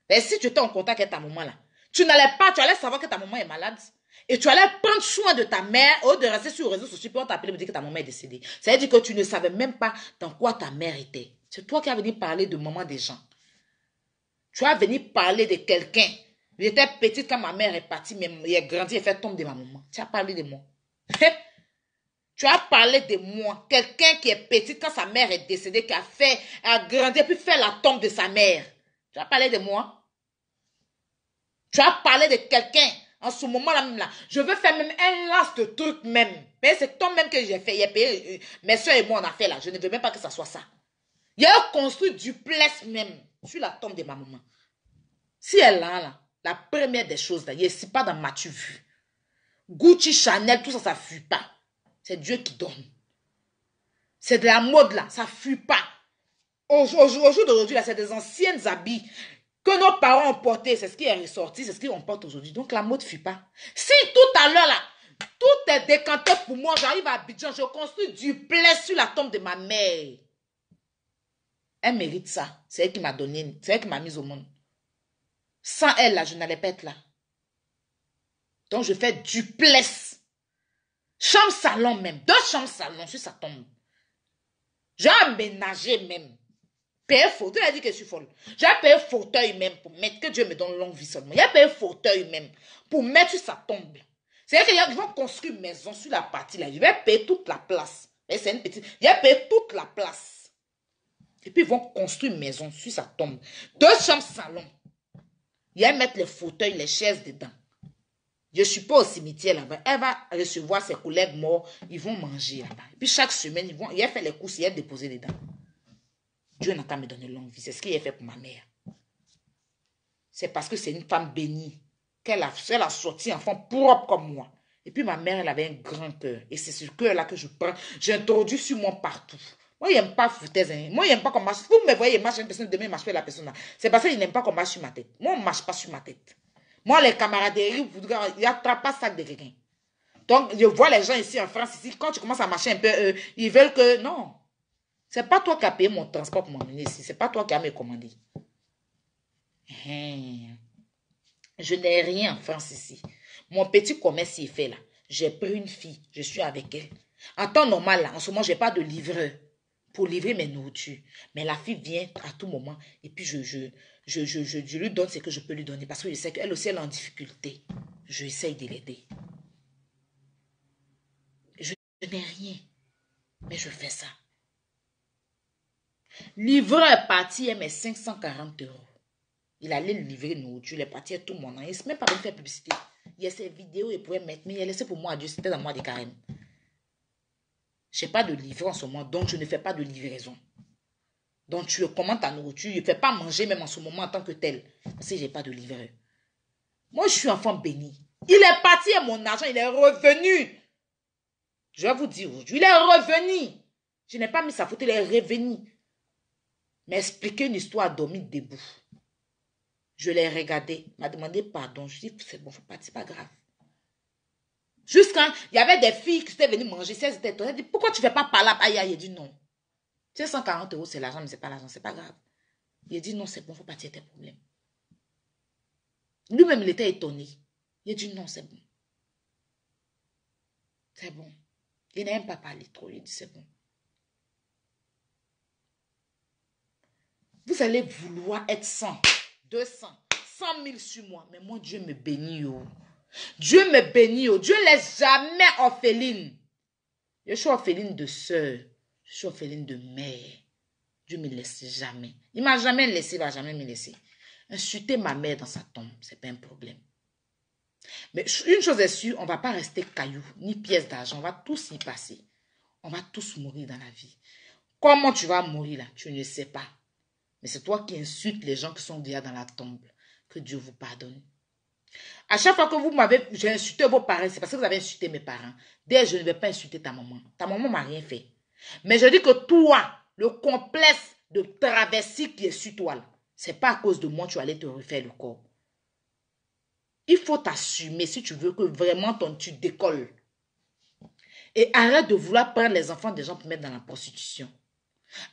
Mais si tu étais en contact avec ta maman là, tu allais savoir que ta maman est malade. Et tu allais prendre soin de ta mère au lieu de rester sur les réseaux sociaux puis on t'appelait pour dire que ta maman est décédée. Ça veut dire que tu ne savais même pas dans quoi ta mère était. C'est toi qui as venu parler de maman des gens. Tu as venu parler de quelqu'un. J'étais petite quand ma mère est partie, mais elle a grandi et fait tombe de ma maman. Tu as parlé de moi. Tu as parlé de moi. Quelqu'un qui est petit quand sa mère est décédée, qui a grandi et puis fait la tombe de sa mère. Tu as parlé de moi. Tu as parlé de quelqu'un. En ce moment-là même là, je veux faire même un last de trucs même. Mais c'est toi même que j'ai fait. Il a payé, mes soeurs et moi on a fait là. Je ne veux même pas que ça soit ça. Il a construit du duplex même sur la tombe de ma maman. Si elle a là, la première des choses là, il n'est pas dans m'as-tu vu. Gucci, Chanel, tout ça, ça fuit pas. C'est Dieu qui donne. C'est de la mode là, ça fuit pas. Au jour d'aujourd'hui là, c'est des anciennes habits que nos parents ont portés. C'est ce qui est ressorti, c'est ce qu'on porte aujourd'hui. Donc la mode ne fuit pas. Si tout à l'heure là, tout est décanté pour moi, j'arrive à Abidjan, je construis du duplex sur la tombe de ma mère. Elle mérite ça. C'est elle qui m'a donné, c'est elle qui m'a mise au monde. Sans elle là, je n'allais pas être là. Donc je fais duplex. Chambre salon même. 2 chambres salon sur sa tombe. J'ai aménagé même. Payer fauteuil, elle a dit que je suis folle. J'ai payé fauteuil même pour mettre, que Dieu me donne longue vie seulement. J'ai payé fauteuil même pour mettre sur sa tombe. C'est-à-dire qu'ils vont construire une maison sur la partie là. Je vais payer toute la place. C'est une petite. J'ai payé toute la place. Et puis ils vont construire une maison sur sa tombe. 2 chambres salon. Ils vont mettre les fauteuils, les chaises dedans. Je ne suis pas au cimetière là-bas. Elle va recevoir ses collègues morts. Ils vont manger là-bas. Et puis chaque semaine, il a fait les courses, il a déposé dedans. Dieu n'a qu'à me donner longue vie. C'est ce qu'il a fait pour ma mère. C'est parce que c'est une femme bénie. Elle a sorti un enfant propre comme moi. Et puis ma mère, elle avait un grand cœur. Et c'est ce cœur-là que je prends. J'introduis sur moi partout. Moi, il n'aime pas foutaise. Hein. Moi, il n'aime pas qu'on marche. Vous me voyez, marche une personne, demain, il marche pas la personne là. C'est parce qu'il n'aime pas qu'on marche sur ma tête. Moi, on ne marche pas sur ma tête. Moi, les camaraderies, ils n'attrapent pas sac de quelqu'un. Donc, je vois les gens ici en France, ici, quand tu commences à marcher un peu, ils veulent que... Non. Ce n'est pas toi qui as payé mon transport pour m'emmener ici. Ce n'est pas toi qui as me commandé. Je n'ai rien en France ici. Mon petit commerce est fait là. J'ai pris une fille. Je suis avec elle. En temps normal, là, en ce moment, je n'ai pas de livreur pour livrer mes nourritures. Mais la fille vient à tout moment. Et puis, je lui donne ce que je peux lui donner. Parce que je sais qu'elle aussi, elle est en difficulté. Je essaye de l'aider. Je n'ai rien. Mais je fais ça. Livreur est parti, elle met 540 €. Il allait livrer nourriture, il est parti à tout mon nom. Il ne s'est même pas venu faire publicité. Il y a ses vidéos, il pourrait mettre, mais il a laissé pour moi, Dieu, c'était dans moi des carèmes. Je n'ai pas de livre en ce moment, donc je ne fais pas de livraison. Donc tu commandes ta nourriture, je ne fais pas manger même en ce moment en tant que tel, parce que je n'ai pas de livreur. Moi, je suis enfant béni. Il est parti à mon argent, il est revenu. Je vais vous dire aujourd'hui, il est revenu. Je n'ai pas mis sa faute, il est revenu. M'expliquer une histoire dormir debout. Je l'ai regardé, il m'a demandé pardon. Je dis, c'est bon, faut pas, c'est pas grave. Juste quand il y avait des filles qui étaient venues manger, si elles étaient étonnées, elles dit, pourquoi tu ne fais pas par là? Aïe, aïe, il dit non. Tu sais, 140 €, c'est l'argent, mais c'est pas l'argent, c'est pas grave. Il a dit non, c'est bon, faut pas tirer tes problèmes. Lui-même, il était étonné. Il a dit non, c'est bon. C'est bon. Il n'a même pas parlé trop, il dit c'est bon. Vous allez vouloir être 100, 200, 100 000 sur moi. Mais moi, Dieu me bénit. Oh. Dieu me bénit. Oh. Dieu ne laisse jamais orpheline. Je suis orpheline de soeur. Je suis orpheline de mère. Dieu ne me laisse jamais. Il ne m'a jamais laissé, il ne va jamais me laisser. Insulter ma mère dans sa tombe, ce n'est pas un problème. Mais une chose est sûre, on ne va pas rester cailloux, ni pièces d'argent. On va tous y passer. On va tous mourir dans la vie. Comment tu vas mourir là? Tu ne sais pas. Mais c'est toi qui insultes les gens qui sont déjà dans la tombe. Que Dieu vous pardonne. À chaque fois que j'ai insulté vos parents, c'est parce que vous avez insulté mes parents. D'ailleurs, je ne vais pas insulter ta maman. Ta maman m'a rien fait. Mais je dis que toi, le complexe de travestie qui est sur toi, c'est pas à cause de moi que tu allais te refaire le corps. Il faut t'assumer si tu veux que vraiment tu décolles. Et arrête de vouloir prendre les enfants des gens pour mettre dans la prostitution.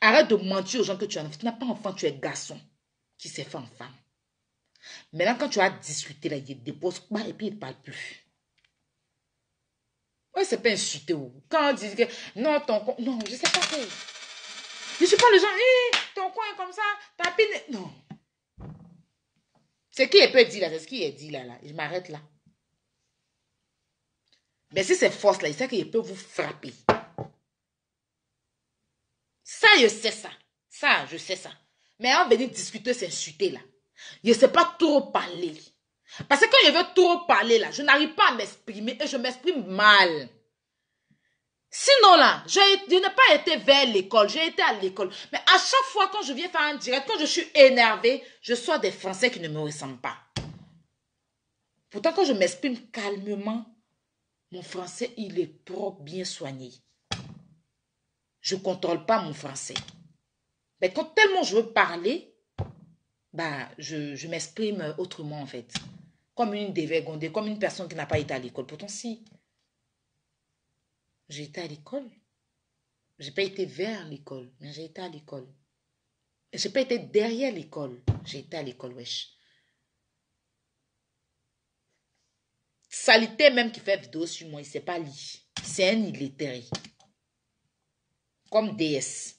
Arrête de mentir aux gens que tu as. Tu n'as pas enfant, tu es garçon qui s'est fait en femme. Maintenant, quand tu as discuté, là, il dépose pas et puis il ne parle plus. Ouais, c'est pas insulter. Quand on dit que non, ton coin, non, je sais pas faire. Je suis pas le genre, ton coin est comme ça, ta pine. Non. C'est qui peut dire là, c'est ce qui est dit là. Je m'arrête là. Mais si c'est force là, il sait qu'il peut vous frapper. Ça, je sais ça. Ça, je sais ça. Mais on venir discuter, s'insulter là. Je ne sais pas trop parler. Parce que quand je veux trop parler là, je n'arrive pas à m'exprimer et je m'exprime mal. Sinon là, je n'ai pas été vers l'école, j'ai été à l'école. Mais à chaque fois quand je viens faire un direct, quand je suis énervée, je sors des Français qui ne me ressemblent pas. Pourtant quand je m'exprime calmement, mon français il est trop bien soigné. Je ne contrôle pas mon français. Mais quand tellement je veux parler, bah, je m'exprime autrement en fait. Comme une dévergondée, comme une personne qui n'a pas été à l'école. Pourtant si, j'ai été à l'école. Je n'ai pas été vers l'école, mais j'ai été à l'école. Je n'ai pas été derrière l'école. J'ai été à l'école, wesh. Salité même qui fait vidéo sur moi, il ne sait pas lire. C'est un illettré. Comme DS.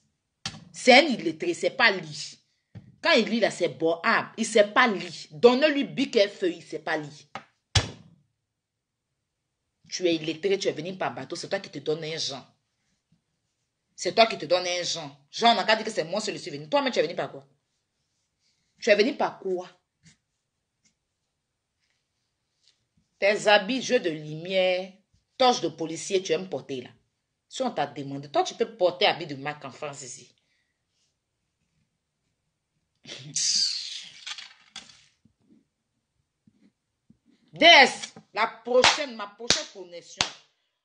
C'est un illettré, il ne sait pas lire. Quand il lit là, c'est bon. Ah, il ne sait pas lire. Donne-lui bic et feuille, il ne sait pas lire. Tu es illettré, tu es venu par bateau, c'est toi qui te donne un Jean. C'est toi qui te donne un Jean. Jean, on n'a qu'à dire que c'est moi celui qui est venu. Toi-même, tu es venu par quoi? Tu es venu par quoi? Tes habits, jeux de lumière, torche de policier, tu aimes porter là. Si on t'a demandé, toi, tu peux porter habits de marque en France ici. DS, ma prochaine connexion.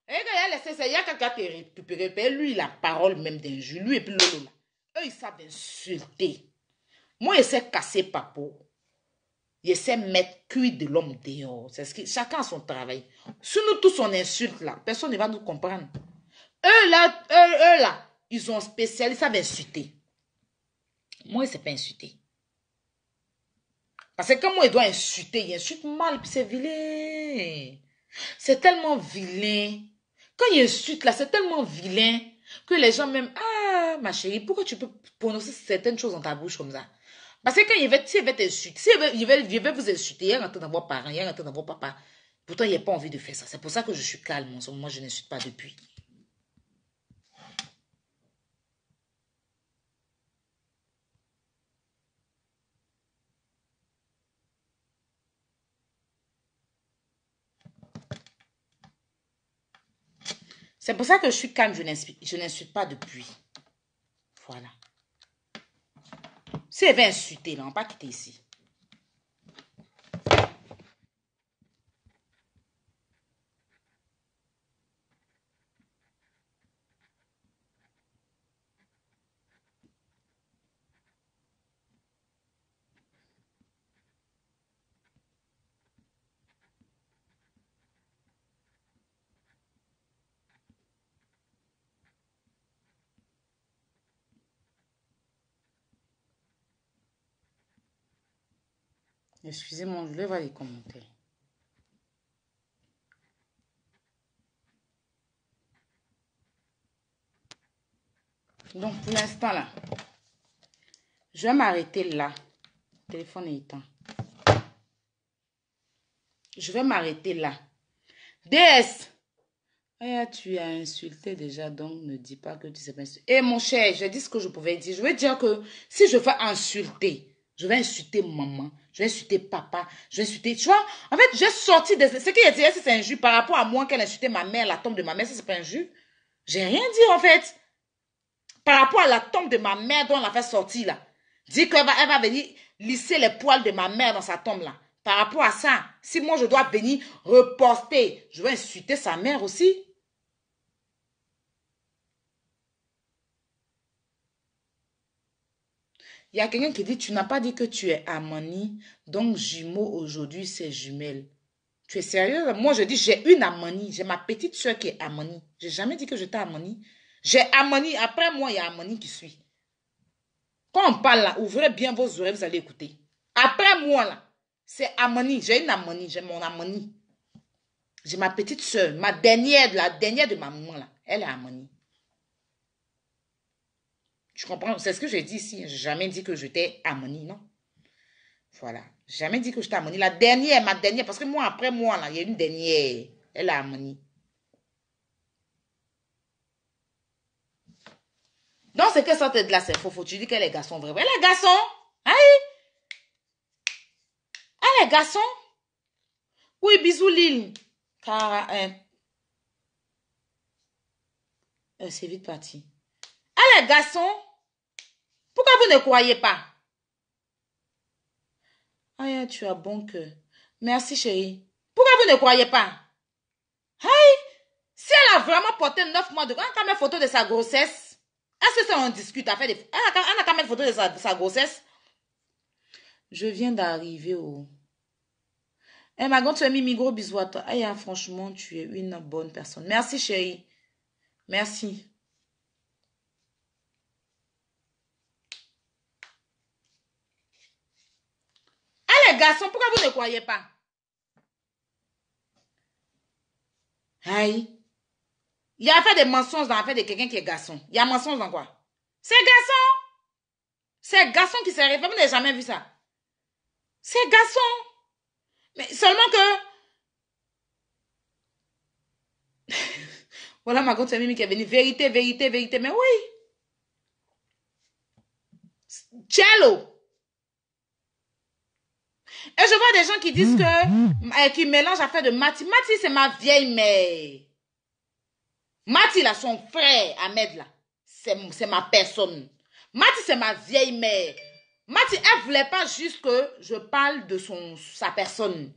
Et quand il a laissé ça, il y a quelqu'un qui a récupéré. Lui, il a parole même d'injure. Lui et puis Lolo là. Eux, ils savent insulter. Moi, il sait casser papo. Il sait mettre cuit de l'homme dehors. C'est ce qui, chacun a son travail. Si nous tous on insulte là, personne ne va nous comprendre. Eux là, ils ont un spécial, ils savent insulter. Moi, il ne sait pas insulter. Parce que quand moi, il doit insulter, il insulte mal, puis c'est vilain. C'est tellement vilain. Quand il insulte là, c'est tellement vilain que les gens même, ah, ma chérie, pourquoi tu peux prononcer certaines choses dans ta bouche comme ça? Parce que quand il va t'insulter, il va vous insulter, il est rentré dans vos parents, il est rentré dans vos papas. Pourtant, il n'a pas envie de faire ça. C'est pour ça que je suis calme en ce moment, je n'insulte pas depuis. C'est pour ça que je suis calme, je n'insulte pas depuis. Voilà. Si elle veut insulter, là, on ne va pas quitter ici. Excusez-moi, je vais voir les commentaires. Donc, pour l'instant, là, je vais m'arrêter là. Le téléphone est éteint. Je vais m'arrêter là. DS! Ah, tu as insulté déjà, donc ne dis pas que tu sais pas insulter. Eh, mon cher, j'ai dit ce que je pouvais dire. Je veux dire que si je veux insulter, je vais insulter maman, je vais insulter papa, je vais insulter, tu vois. En fait, j'ai sorti des... Ce qu'il a dit, c'est injure par rapport à moi qu'elle a insulté ma mère, la tombe de ma mère, ça c'est pas injure. J'ai rien dit en fait. Par rapport à la tombe de ma mère dont on l'a fait sortir là. Dit qu'elle va venir lisser les poils de ma mère dans sa tombe là. Par rapport à ça, si moi je dois venir reposter, je vais insulter sa mère aussi. Il y a quelqu'un qui dit, tu n'as pas dit que tu es Amani, donc jumeau aujourd'hui c'est jumelle. Tu es sérieux? Moi je dis, j'ai une Amani, j'ai ma petite soeur qui est Amani. J'ai jamais dit que j'étais Amani. J'ai Amani, après moi il y a Amani qui suit. Quand on parle là, ouvrez bien vos oreilles, vous allez écouter. Après moi là, c'est Amani, j'ai une Amani, j'ai mon Amani. J'ai ma petite soeur, la dernière de ma maman là, elle est Amani. Tu comprends? C'est ce que j'ai dit ici. J'ai jamais dit que j'étais Amani, non? Voilà. Jamais dit que j'étais Amani. La dernière, ma dernière, parce que moi, après moi, là, il y a une dernière. Elle est Amani. Donc, c'est que sorte de là, c'est faux. Tu dis qu'elle est garçon, vrai. Elle est garçon. Aïe. Elle est garçon. Oui, bisous, Lille. Car, c'est vite parti. Elle est garçon. Pourquoi vous ne croyez pas? Aïe, tu as bon cœur. Merci, chérie. Pourquoi vous ne croyez pas? Aïe, si elle a vraiment porté 9 mois de... Elle a quand même photo de sa grossesse. Est-ce que ça on discute? Elle a quand même photo de sa grossesse. Je viens d'arriver au... Eh, ma grande, tu as mis mes gros bisous à toi. Aïe, franchement, tu es une bonne personne. Merci, chérie. Merci. Les garçons, pourquoi vous ne croyez pas? Aïe. Il y a fait des mensonges dans l'affaire de quelqu'un qui est garçon. Il y a mensonge dans quoi? C'est garçon. C'est garçon qui s'est réveillé. Vous n'avez jamais vu ça. C'est garçon. Mais seulement que... Voilà ma grande famille qui est venue. Vérité, vérité, vérité. Mais oui. Cello. Et je vois des gens qui disent que... qui mélangent affaire de Mati. Mati, c'est ma vieille mère. Mati, là, son frère, Ahmed, là. C'est ma personne. Mati, c'est ma vieille mère. Mati, elle ne voulait pas juste que je parle de sa personne,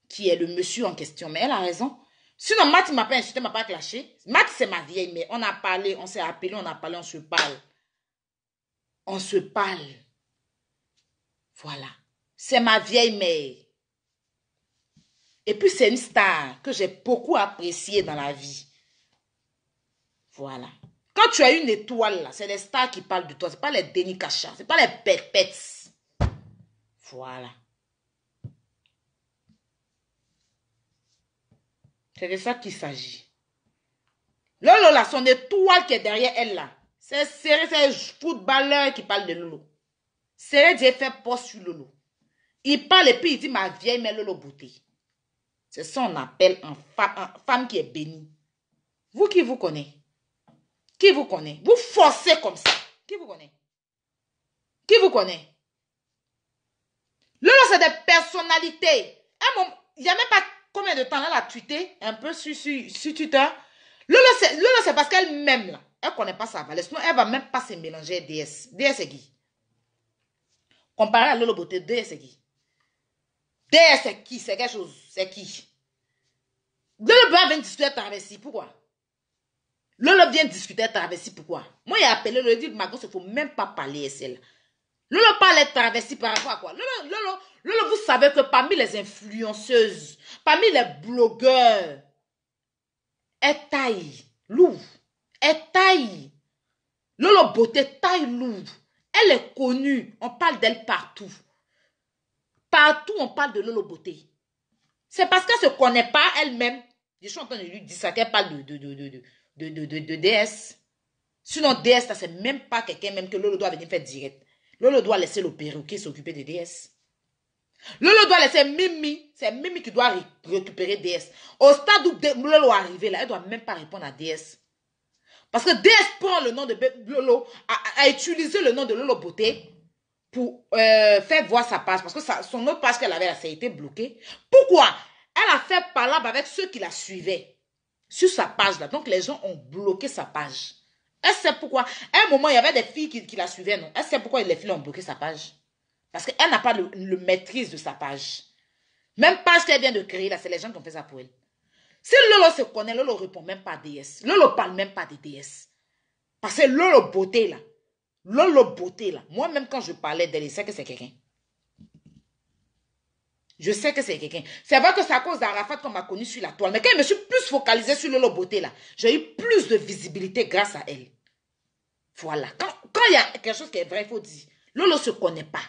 qui est le monsieur en question. Mais elle a raison. Sinon, Mati m'a pas insulté, m'a pas clashé. Mati, c'est ma vieille mère. On a parlé, on s'est appelé, on a parlé, on se parle. On se parle. Voilà. C'est ma vieille mère. Et puis, c'est une star que j'ai beaucoup appréciée dans la vie. Voilà. Quand tu as une étoile, là, c'est les stars qui parlent de toi. Ce n'est pas les Denis Kacha. Ce n'est pas les pépettes. Voilà. C'est de ça qu'il s'agit. Lolo, là, son étoile qui est derrière elle, là. C'est un footballeur qui parle de Lolo. C'est Dieu fait poste sur Lolo. Il parle et puis il dit ma vieille mère Lolo beauté. C'est ça qu'on appelle une femme qui est bénie. Vous qui vous connaissez? Qui vous connaît? Vous forcez comme ça. Qui vous connaît? Qui vous connaît? Lolo, c'est des personnalités. Il n'y a même pas combien de temps elle a tweeté un peu sur Twitter. Lolo, c'est parce qu'elle-même, là, elle ne connaît pas sa valeur. Sinon, elle ne va même pas se mélanger à DS. DS, c'est qui? Comparé à Lolo Beauté, DS, c'est qui? DS, c'est qui? C'est quelque chose. C'est qui? Lolo vient discuter à travers. Pourquoi? Lolo vient discuter à travers. Pourquoi? Moi, il a appelé Lolo, il dit, Margot, il ne faut même pas parler à celle. Lolo parle de travesti par rapport à quoi? Lolo, vous savez que parmi les influenceuses, parmi les blogueurs, elle taille, louvre. Elle taille. Lolo Beauté taille louvre. Elle est connue. On parle d'elle partout. Partout, on parle de Lolo Beauté. C'est parce qu'elle ne se connaît pas elle-même. Je suis en train de lui dire ça, qu'elle parle de DS. Sinon, DS, ça, c'est même pas quelqu'un même que Lolo doit venir faire direct. Lolo doit laisser le perruquier s'occuper de DS. Lolo doit laisser Mimi. C'est Mimi qui doit récupérer DS. Au stade où Lolo est arrivé là, elle ne doit même pas répondre à DS. Parce que DS prend le nom de Lolo, a utilisé le nom de Lolo Beauté pour faire voir sa page. Parce que son autre page qu'elle avait là, ça a été bloqué. Pourquoi? Elle a fait palabre avec ceux qui la suivaient sur sa page là. Donc les gens ont bloqué sa page. Elle sait pourquoi. À un moment, il y avait des filles qui la suivaient, non? Elle sait pourquoi les filles ont bloqué sa page. Parce qu'elle n'a pas le maîtrise de sa page. Même pas ce qu'elle vient de créer, là, c'est les gens qui ont fait ça pour elle. Si Lolo se connaît, Lolo ne répond même pas à DS. Lolo ne parle même pas de DS. Parce que Lolo beauté, là. Lolo beauté, là. Moi-même, quand je parlais d'elle, je sais que c'est quelqu'un. Je sais que c'est quelqu'un. C'est vrai que c'est à cause d'Arafat qu'on m'a connu sur la toile. Mais quand je me suis plus focalisée sur Lolo beauté, là, j'ai eu plus de visibilité grâce à elle. Voilà. Quand il y a quelque chose qui est vrai, il faut dire. Lolo ne se connaît pas.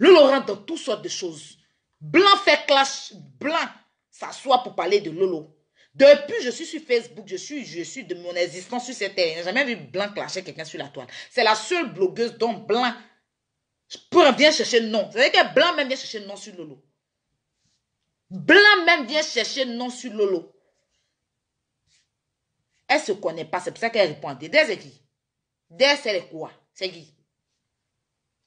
Lolo rentre dans toutes sortes de choses. Blanc fait clash. Blanc s'assoit pour parler de Lolo. Depuis je suis sur Facebook, je suis de mon existence sur cette terre. Je n'ai jamais vu Blanc clasher quelqu'un sur la toile. C'est la seule blogueuse dont Blanc vient chercher non. C'est-à-dire que Blanc même vient chercher non sur Lolo. Blanc même vient chercher non sur Lolo. Elle ne se connaît pas. C'est pour ça qu'elle répond à DS, c'est qui? DS, c'est quoi? C'est qui?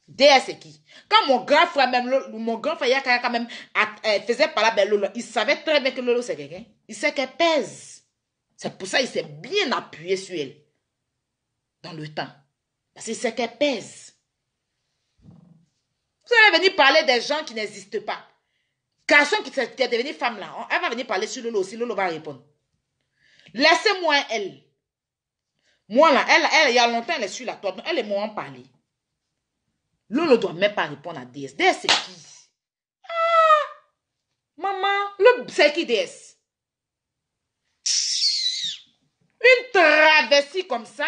DS, c'est qui? Quand mon grand frère, même mon grand frère, quand même, faisait parler de Lolo, il savait très bien que Lolo, c'est quelqu'un. Il sait qu'elle pèse. C'est pour ça qu'il s'est bien appuyé sur elle. Dans le temps. Parce qu'il sait qu'elle pèse. Vous allez venir parler des gens qui n'existent pas. Garçon qui est devenu femme là, elle va venir parler sur Lolo aussi, Lolo va répondre. Laissez-moi elle. Moi là, elle, il y a longtemps, elle est sur la toile. Elle et moi en parler. Lolo ne doit même pas répondre à DS. DS, c'est qui? Ah! Maman, c'est qui DS? Une travestie comme ça,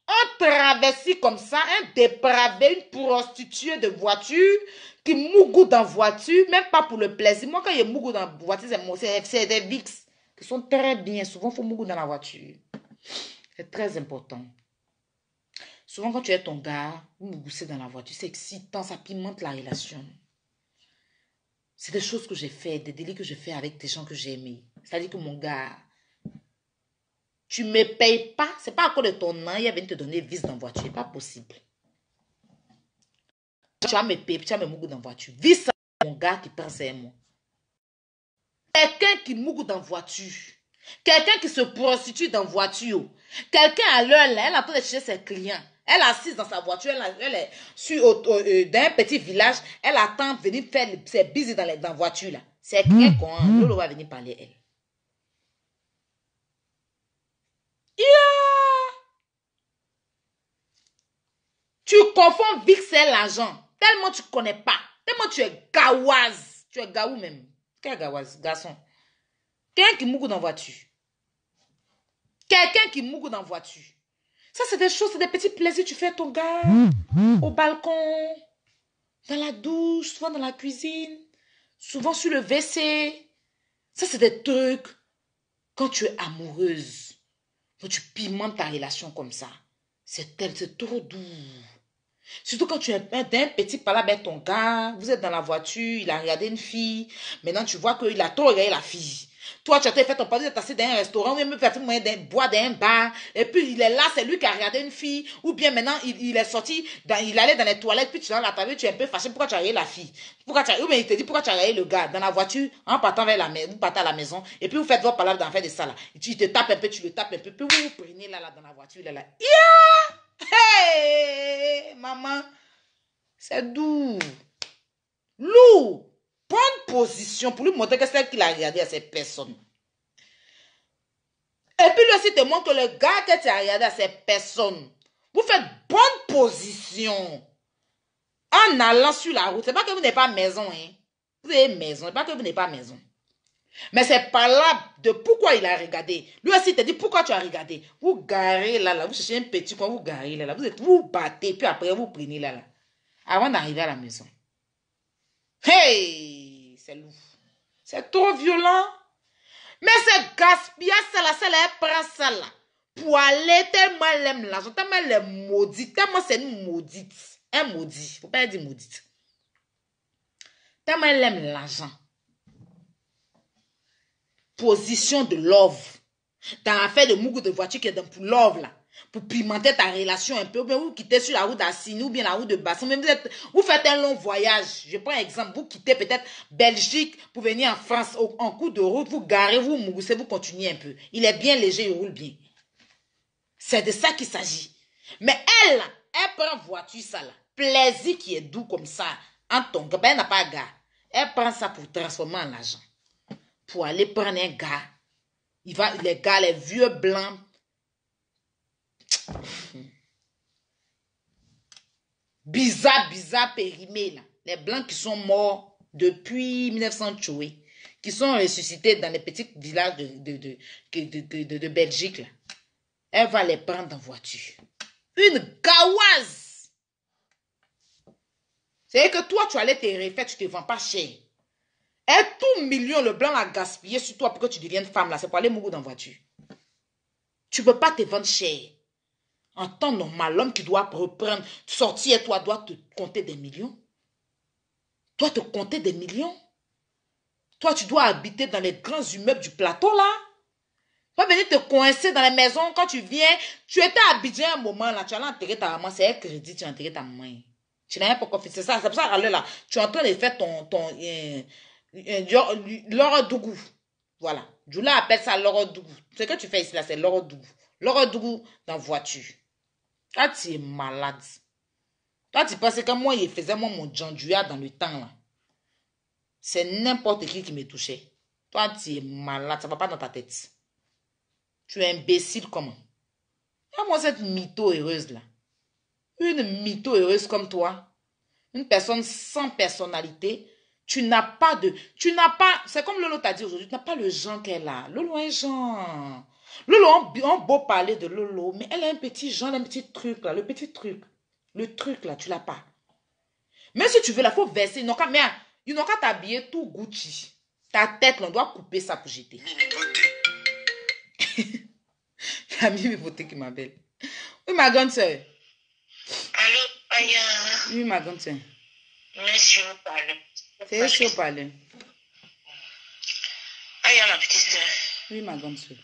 un dépravé, une prostituée de voiture qui mougou dans voiture, même pas pour le plaisir. Moi, quand il y a mougou dans la voiture, c'est des VIX qui sont très bien. Souvent, il faut mougou dans la voiture. C'est très important. Souvent, quand tu es ton gars, vous mougousez dans la voiture, c'est excitant, ça pimente la relation. C'est des choses que j'ai fait, des délits que j'ai fait avec des gens que j'ai aimés. C'est-à-dire que mon gars, tu ne me payes pas, c'est pas à cause de ton nom, il vient te donner vis dans la voiture, c'est pas possible. Tu vas me payer, tu vas me mougousser dans la voiture. Vis ça, mon gars qui pense à moi. Quelqu'un qui mougoute dans la voiture, quelqu'un qui se prostitue dans la voiture, quelqu'un à l'heure là, elle attend de chercher ses clients. Elle est assise dans sa voiture, elle est dans un petit village, elle attend de venir faire ses bises dans la voiture là. C'est quelqu'un qu'on Lolo va venir parler elle. Yeah! Tu confonds VIX et l'argent. Tellement tu ne connais pas. Tellement tu es gawaz. Tu es gaou même. Quel gawaz, garçon? Quelqu'un qui mougoute dans la voiture. Quelqu'un qui mougoute dans la voiture. Ça, c'est des choses, c'est des petits plaisirs. Tu fais ton gars au balcon, dans la douche, souvent dans la cuisine, souvent sur le WC. Ça, c'est des trucs. Quand tu es amoureuse, quand tu pimentes ta relation comme ça, c'est trop doux. Surtout quand tu es un petit palabre avec ton gars, vous êtes dans la voiture, il a regardé une fille, maintenant tu vois qu'il a trop regardé la fille. Toi, tu as fait ton pari, tu es assis dans un restaurant, ou même fait moyen de boire dans un bar, et puis il est là, c'est lui qui a regardé une fille, ou bien maintenant il est sorti, il allait dans les toilettes, puis tu es dans la table, tu es un peu fâché, pourquoi tu as regardé la fille? Ou bien il te dit pourquoi tu as regardé le gars dans la voiture, en partant vers la maison, vous partez à la maison, et puis vous faites vos palabres dans faire de ça là. Tu te tapes un peu, tu le tapes un peu, puis vous prenez là dans la voiture, là. Yeah! Hey, maman, c'est doux. Lourd. Bonne position pour lui montrer que c'est elle qui l'a regardé à ces personnes. Et puis lui aussi te montre que le gars que tu as regardé à ces personnes, vous faites bonne position en allant sur la route. C'est pas que vous n'avez pas maison, hein. Vous avez maison, c'est pas que vous n'avez pas maison. Mais c'est pas là de pourquoi il a regardé. Lui aussi te dit pourquoi tu as regardé. Vous garez là, vous cherchez un petit coin, vous garez là, vous battez, puis après vous prenez là. Avant d'arriver à la maison. Hey, c'est lourd. C'est trop violent. Mais c'est gaspillage, ça là, elle prend ça là. Pour aller tellement elle aime l'argent, tellement elle est maudite, tellement c'est une maudite. Un maudit, faut pas dire maudite. Tellement elle aime l'argent. Position de love. Dans l'affaire de mougou de voiture qui est dans pour love là. Pour pimenter ta relation un peu. Ou bien vous quittez sur la route d'Assini ou bien la route de Basson. Même vous faites un long voyage. Je prends un exemple. Vous quittez peut-être Belgique pour venir en France. En cours de route, vous garez, vous mougoussez, vous continuez un peu. Il est bien léger, il roule bien. C'est de ça qu'il s'agit. Mais elle prend voiture ça là. Plaisir qui est doux comme ça. En ton gars, elle n'a pas gars. Elle prend ça pour transformer en argent. Pour aller prendre un gars. Les gars, les vieux blancs. Bizarre périmés là. Les blancs qui sont morts depuis 1900 Tchoué, qui sont ressuscités dans les petits villages de Belgique là. Elle va les prendre en voiture. Une gaoise. C'est que toi, tu allais te refaire, tu ne te vends pas cher. Et tout million, le blanc a gaspillé sur toi pour que tu deviennes femme là. C'est pour aller mourir dans la voiture. Tu ne peux pas te vendre cher. En temps normal, l'homme qui doit reprendre, sortir, toi, doit te compter des millions. Toi, te compter des millions. Toi, tu dois habiter dans les grands immeubles du plateau, là. Tu vas venir te coincer dans les maisons quand tu viens. Tu étais à Abidjan un moment, là. Tu allais enterrer ta maman. C'est un crédit, tu as enterré ta maman. Tu n'as rien pour confisquer. C'est ça. C'est pour ça, là, tu es en train de faire l'orodougou. Voilà. Jula appelle ça l'orodougou. Ce que tu fais ici, là, c'est l'orodougou. L'orodougou dans la voiture. Toi, tu es malade. Toi, tu penses que moi, il faisait mon djanduya dans le temps, là. C'est n'importe qui me touchait. Toi, tu es malade. Ça ne va pas dans ta tête. Tu es imbécile comment? Et moi, cette mytho heureuse, là. Une mytho heureuse comme toi. Une personne sans personnalité. Tu n'as pas de... C'est comme Lolo t'a dit aujourd'hui. Tu n'as pas le genre qu'elle a. Lolo a un genre. Lolo, on beau parler de Lolo, mais elle a un petit genre, un petit truc là, le petit truc. Le truc là, tu l'as pas. Mais si tu veux, là, il faut verser. Ils n'ont qu'à t'habiller tout Gucci. Ta tête, là, on doit couper ça pour jeter. La Mimi Beauté qui m'appelle. Oui, ma grande soeur. Allô, Aya. Oui, ma grande soeur. Monsieur parle. C'est chaud parler. Aya, ma petite soeur. Oui, ma grande soeur.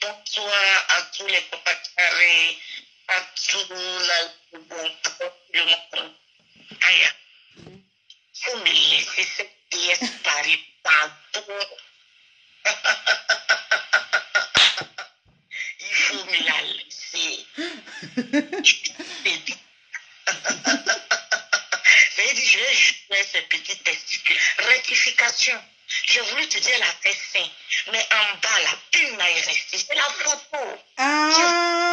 Bonsoir à tous les papas carrés, à tous le monde. Aya, faut me laisser cette pièce Paris partout. Il faut me la laisser. Je vais jouer ces petites testicules. Rectification. J'ai voulu te dire la tête sainte, mais en bas là, une maille restée. C'est la photo. Ah!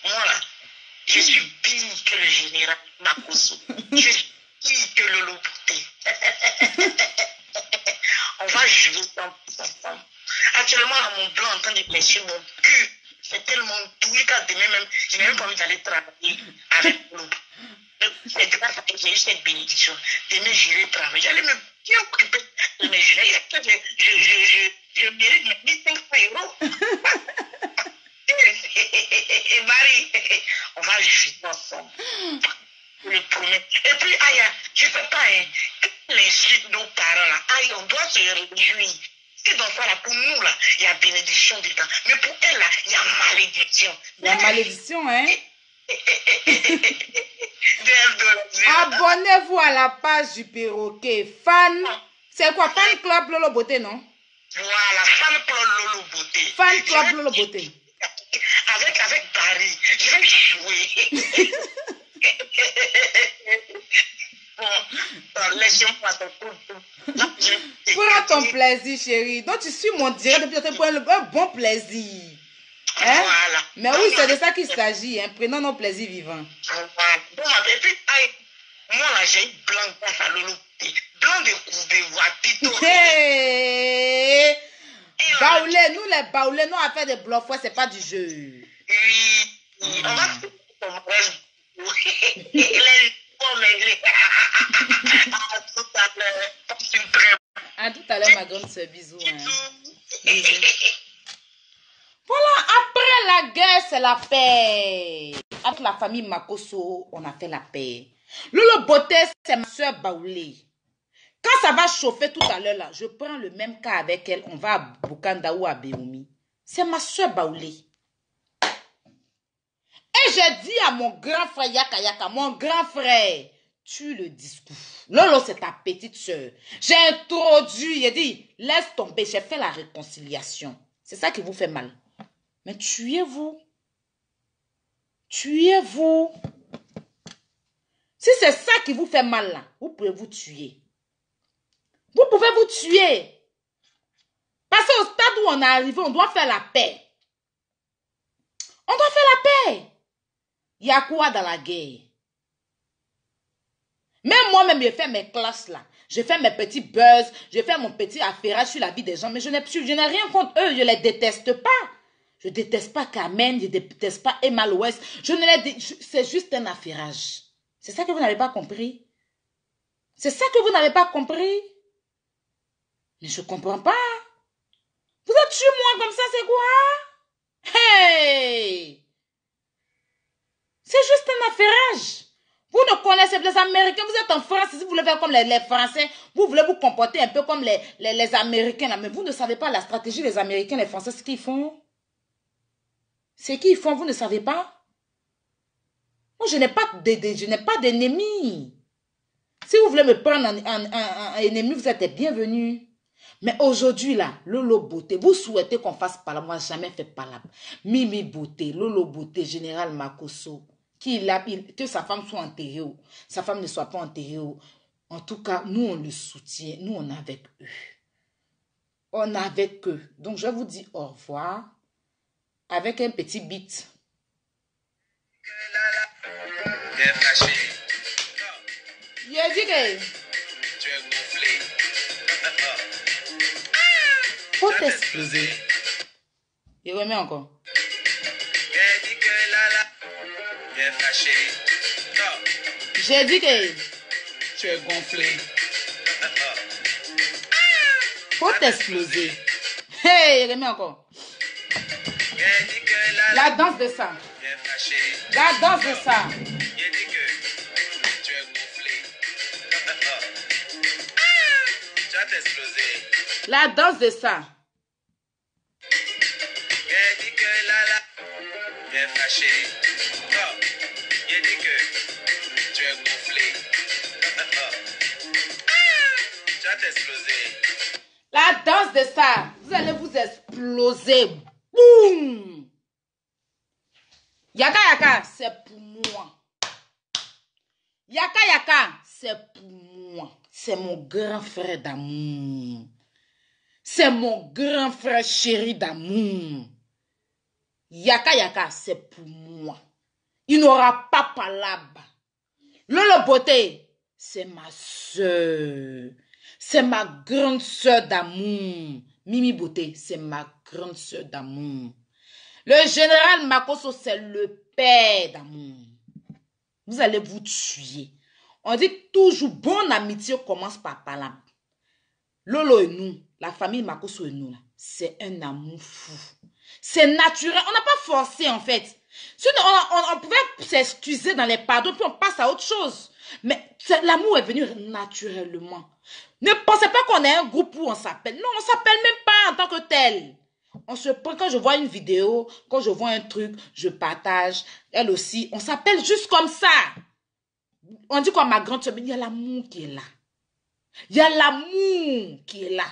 Moi là, je suis pire que le général Makoso. Je suis pire que Lolo Bouté. On va jouer ensemble. Actuellement, là, mon blanc en train de pêcher mon cul. C'est tellement doux qu'à demain même, je n'ai même pas envie d'aller travailler avec l'eau. C'est grâce à que j'ai eu cette bénédiction. Demain, j'irai travailler. J'allais me bien occuper de mes jeunes. Je mérite mes 1500 €. Et Marie, on va jouer ensemble. Je le promets. Et puis, Aya, je ne sais pas, hein, les suites de nos parents, là, Aya, on doit se réjouir. Ces enfants-là, pour nous, là, il y a bénédiction dedans. Mais pour elle, là, il y a malédiction. Il y a malédiction, hein? Abonnez-vous à la page du perroquet. Fan. C'est quoi? Fan Club Lolo Beauté, non? Voilà, Fan Club Lolo Beauté. Fan Club Lolo Beauté. Avec Paris, je vais jouer. Bon, laissez-moi ça. Prends ton plaisir, chérie. Donc, tu suis mon direct depuis pour un bon plaisir. Hein? Voilà. Mais oui, c'est de ça qu'il s'agit. Hein? Prenons nos plaisirs vivants. Bon, et puis, moi, là, j'ai une blanc grâce à Lolo. Blanc de Coubévois, Tito. Hey! Baoulé, nous, les baoulés, nous, à faire des bluffs, c'est pas du jeu. Oui, on va faire ton mariage. À tout à l'heure, ma grande sœur. Bisous. Hein. Bisous. Voilà, après la guerre, c'est la paix. Avec la famille Makoso, on a fait la paix. Lolo Beauté, c'est ma soeur Baoulé. Quand ça va chauffer tout à l'heure, là, je prends le même cas avec elle. On va à Bukanda ou à Beoumi. C'est ma soeur Baoulé. Et j'ai dit à mon grand frère Yaka Yaka, mon grand frère, tue le discours. Lolo, c'est ta petite soeur. J'ai introduit, j'ai dit, laisse tomber, j'ai fait la réconciliation. C'est ça qui vous fait mal. Mais tuez-vous. tuez-vous. Si c'est ça qui vous fait mal là, vous pouvez vous tuer. Vous pouvez vous tuer. Parce qu'au stade où on est arrivé, on doit faire la paix. On doit faire la paix. Il y a quoi dans la guerre? Même moi-même, je fais mes classes là. Je fais mes petits buzz. Je fais mon petit affairage sur la vie des gens. Mais je n'ai rien contre eux. Je ne les déteste pas. Je ne déteste pas Carmen. Je ne déteste pas Emma West. C'est juste un affairage. C'est ça que vous n'avez pas compris. C'est ça que vous n'avez pas compris. Mais je ne comprends pas. Vous êtes sur moi comme ça, c'est quoi? Hey! C'est juste un affairage. Vous ne connaissez pas les Américains. Vous êtes en France. Si vous voulez faire comme les Français, vous voulez vous comporter un peu comme les Américains. Là. Mais vous ne savez pas la stratégie des Américains, les Français, ce qu'ils font. C'est qu'ils font, vous ne savez pas. Moi, je n'ai pas d'ennemis. Si vous voulez me prendre en ennemi, vous êtes bienvenus. Mais aujourd'hui, là, Lolo Beauté, vous souhaitez qu'on fasse palabre. Moi, jamais fait palabre. Mimi Beauté, Lolo Beauté, Général Makosso, que sa femme soit enterrée ou sa femme ne soit pas enterrée. En tout cas, nous, on le soutient. Nous, on est avec eux. On est avec eux. Donc, je vous dis au revoir avec un petit beat. Je dis que... Tu es gonflé. Faut t'exploser. Il remet encore. J'ai dit que bien fâché. J'ai dit que Tu es gonflé. faut t'exploser. Hey, il remet encore. J'ai dit que La danse de ça. bien fâché. La danse de ça. J'ai dit que tu es gonflé. Tu vas t'exploser. La danse de ça. J'ai dit que bien fâché. J'ai dit que tu es gonflé. Tu vas t'exploser. La danse de ça. Vous allez vous exploser. Boum. Yaka yaka, c'est pour moi. Yaka yaka, c'est pour moi. C'est mon grand frère d'amour. C'est mon grand frère chéri d'amour. Yaka yaka, c'est pour moi. Il n'aura pas palabre. Lolo Beauté, c'est ma soeur. C'est ma grande soeur d'amour. Mimi Beauté, c'est ma grande soeur d'amour. Le général Makosso, c'est le père d'amour. Vous allez vous tuer. On dit toujours, bonne amitié commence par palabre. Lolo et nous, la famille Makosso et nous, c'est un amour fou. C'est naturel. On n'a pas forcé, en fait. Sinon, on pouvait s'excuser dans les pardons, puis on passe à autre chose. Mais l'amour est venu naturellement. Ne pensez pas qu'on est un groupe où on s'appelle. Non, on ne s'appelle même pas en tant que tel. On se prend, quand je vois une vidéo, quand je vois un truc, je partage. Elle aussi, on s'appelle juste comme ça. On dit quoi, ma grande soeur, il y a l'amour qui est là. Il y a l'amour qui est là.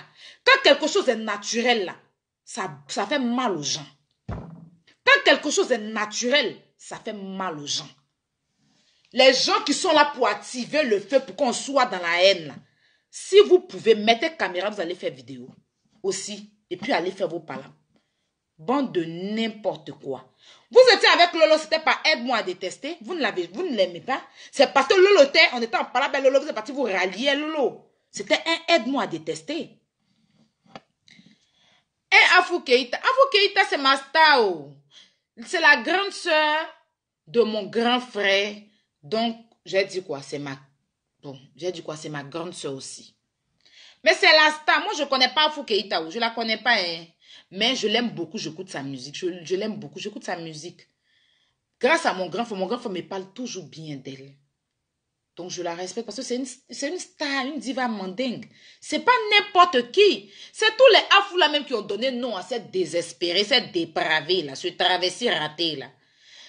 Quand quelque chose est naturel là, ça fait mal aux gens. Quand quelque chose est naturel, ça fait mal aux gens. Les gens qui sont là pour activer le feu pour qu'on soit dans la haine là. Si vous pouvez, mettez caméra, vous allez faire vidéo aussi. Et puis allez faire vos palabres. Bande de n'importe quoi. Vous étiez avec Lolo, c'était pas aide-moi à détester. Vous ne l'aimez pas. C'est parce que Lolo était, on était en palabre, Lolo, vous êtes parti vous rallier Lolo. C'était un aide-moi à détester. Et Afou Keita. Afou Keita, c'est ma star. C'est la grande sœur de mon grand frère. Donc, j'ai dit quoi? C'est ma... Bon, j'ai dit quoi? C'est ma grande sœur aussi. Mais c'est la star. Moi, je ne connais pas Afou Keita. Je ne la connais pas. Hein. Mais je l'aime beaucoup. J'écoute sa musique. Je l'aime beaucoup. J'écoute sa musique. Grâce à mon grand frère me parle toujours bien d'elle. Donc, je la respecte parce que c'est une star, une diva mandingue. C'est pas n'importe qui. C'est tous les Afou là même qui ont donné nom à cette désespérée, cette dépravée là, ce travesti raté là.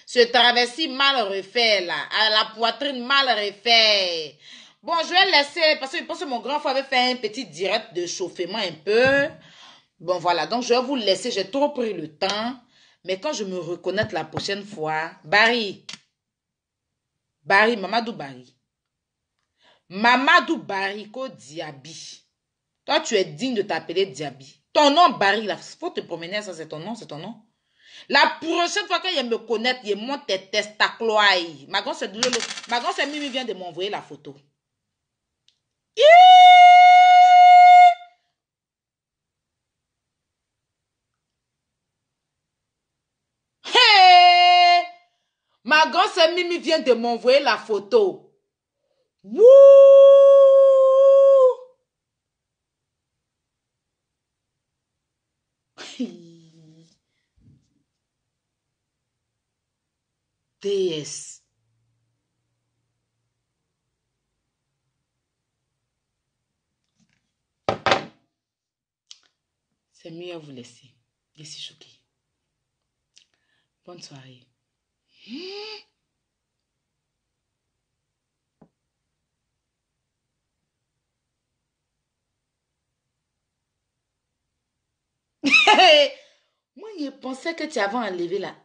Ce travesti mal refait là, à la poitrine mal refait. Bon, je vais laisser, parce que je pense que mon grand frère avait fait un petit direct de chauffement un peu. Bon, voilà, donc je vais vous laisser, j'ai trop pris le temps. Mais quand je me reconnais la prochaine fois, Barry, Mamadou Barry. Mamadou Bariko Diaby. Toi, tu es digne de t'appeler Diaby. Ton nom, Barry, il faut te promener, ça, c'est ton nom, c'est ton nom. La prochaine fois qu'il me connaître, il monte tes testacloailles. Ma grande sœur Mimi vient de m'envoyer la photo. Hey! Ma grande sœur Mimi vient de m'envoyer la photo. Wouh! DS. C'est mieux à vous laisser. Je suis choquée. Bonne soirée. Moi, je pensais que tu avais enlevé là.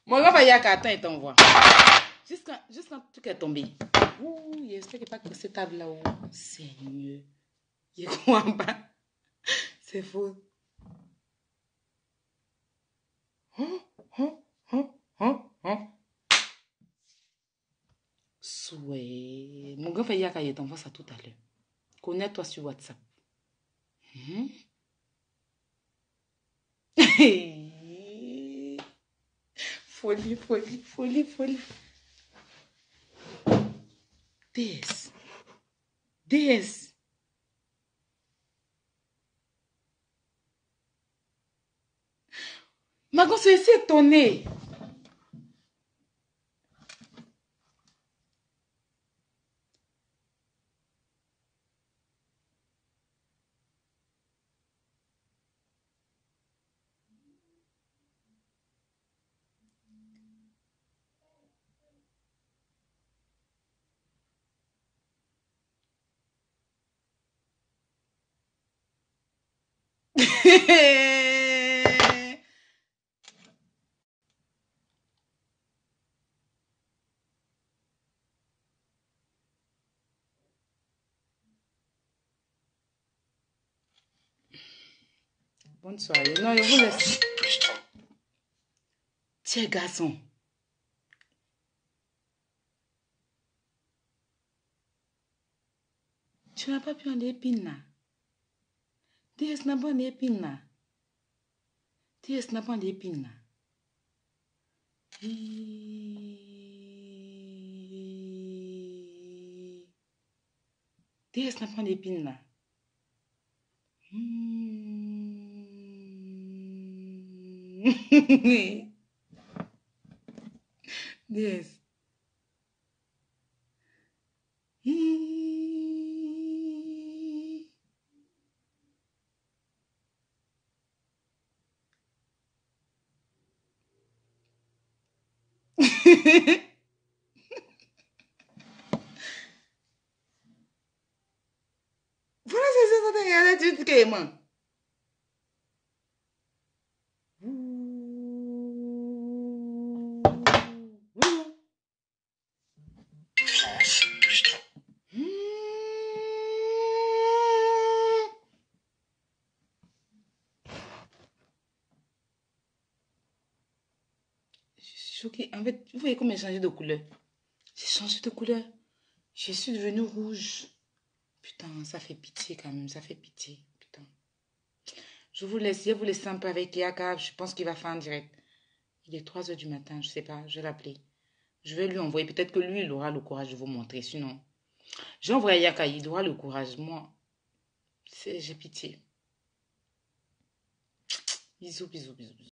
Mon gars va y avoir qu'à temps et t'envoie. Jusqu'à le truc est tombé. Ouh, j'espère qu'il n'y a pas que cette table là-haut. Seigneur. Il est quoi en bas? C'est faux. Souhait. Mon gars va y avoir qu'à t'envoie ça tout à l'heure. Connais-toi sur WhatsApp. Folie, folie, folie, folie. DS. DS. Ma gosse est si étonnée. Bonne soirée. Non, je vous laisse. Tiens, garçon. Tu n'as pas pu en épine là. DS n'a pas en épine là. DS n'a pas en épine là. DS n'a pas en épine là. DS. Voilà, c'est ça, tu dis que moi. Choquée. En fait, vous voyez comment j'ai changé de couleur? J'ai changé de couleur. Je suis devenue rouge. Putain, ça fait pitié quand même. Ça fait pitié. Putain. Je vous laisse un peu avec Yaka. Je pense qu'il va faire un direct. Il est 3 heures du matin. Je sais pas. Je vais l'appeler. Je vais lui envoyer. Peut-être que lui, il aura le courage de vous montrer. Sinon, j'ai envoyé Yaka. Il aura le courage. Moi, j'ai pitié. Bisous, bisous, bisous, bisous.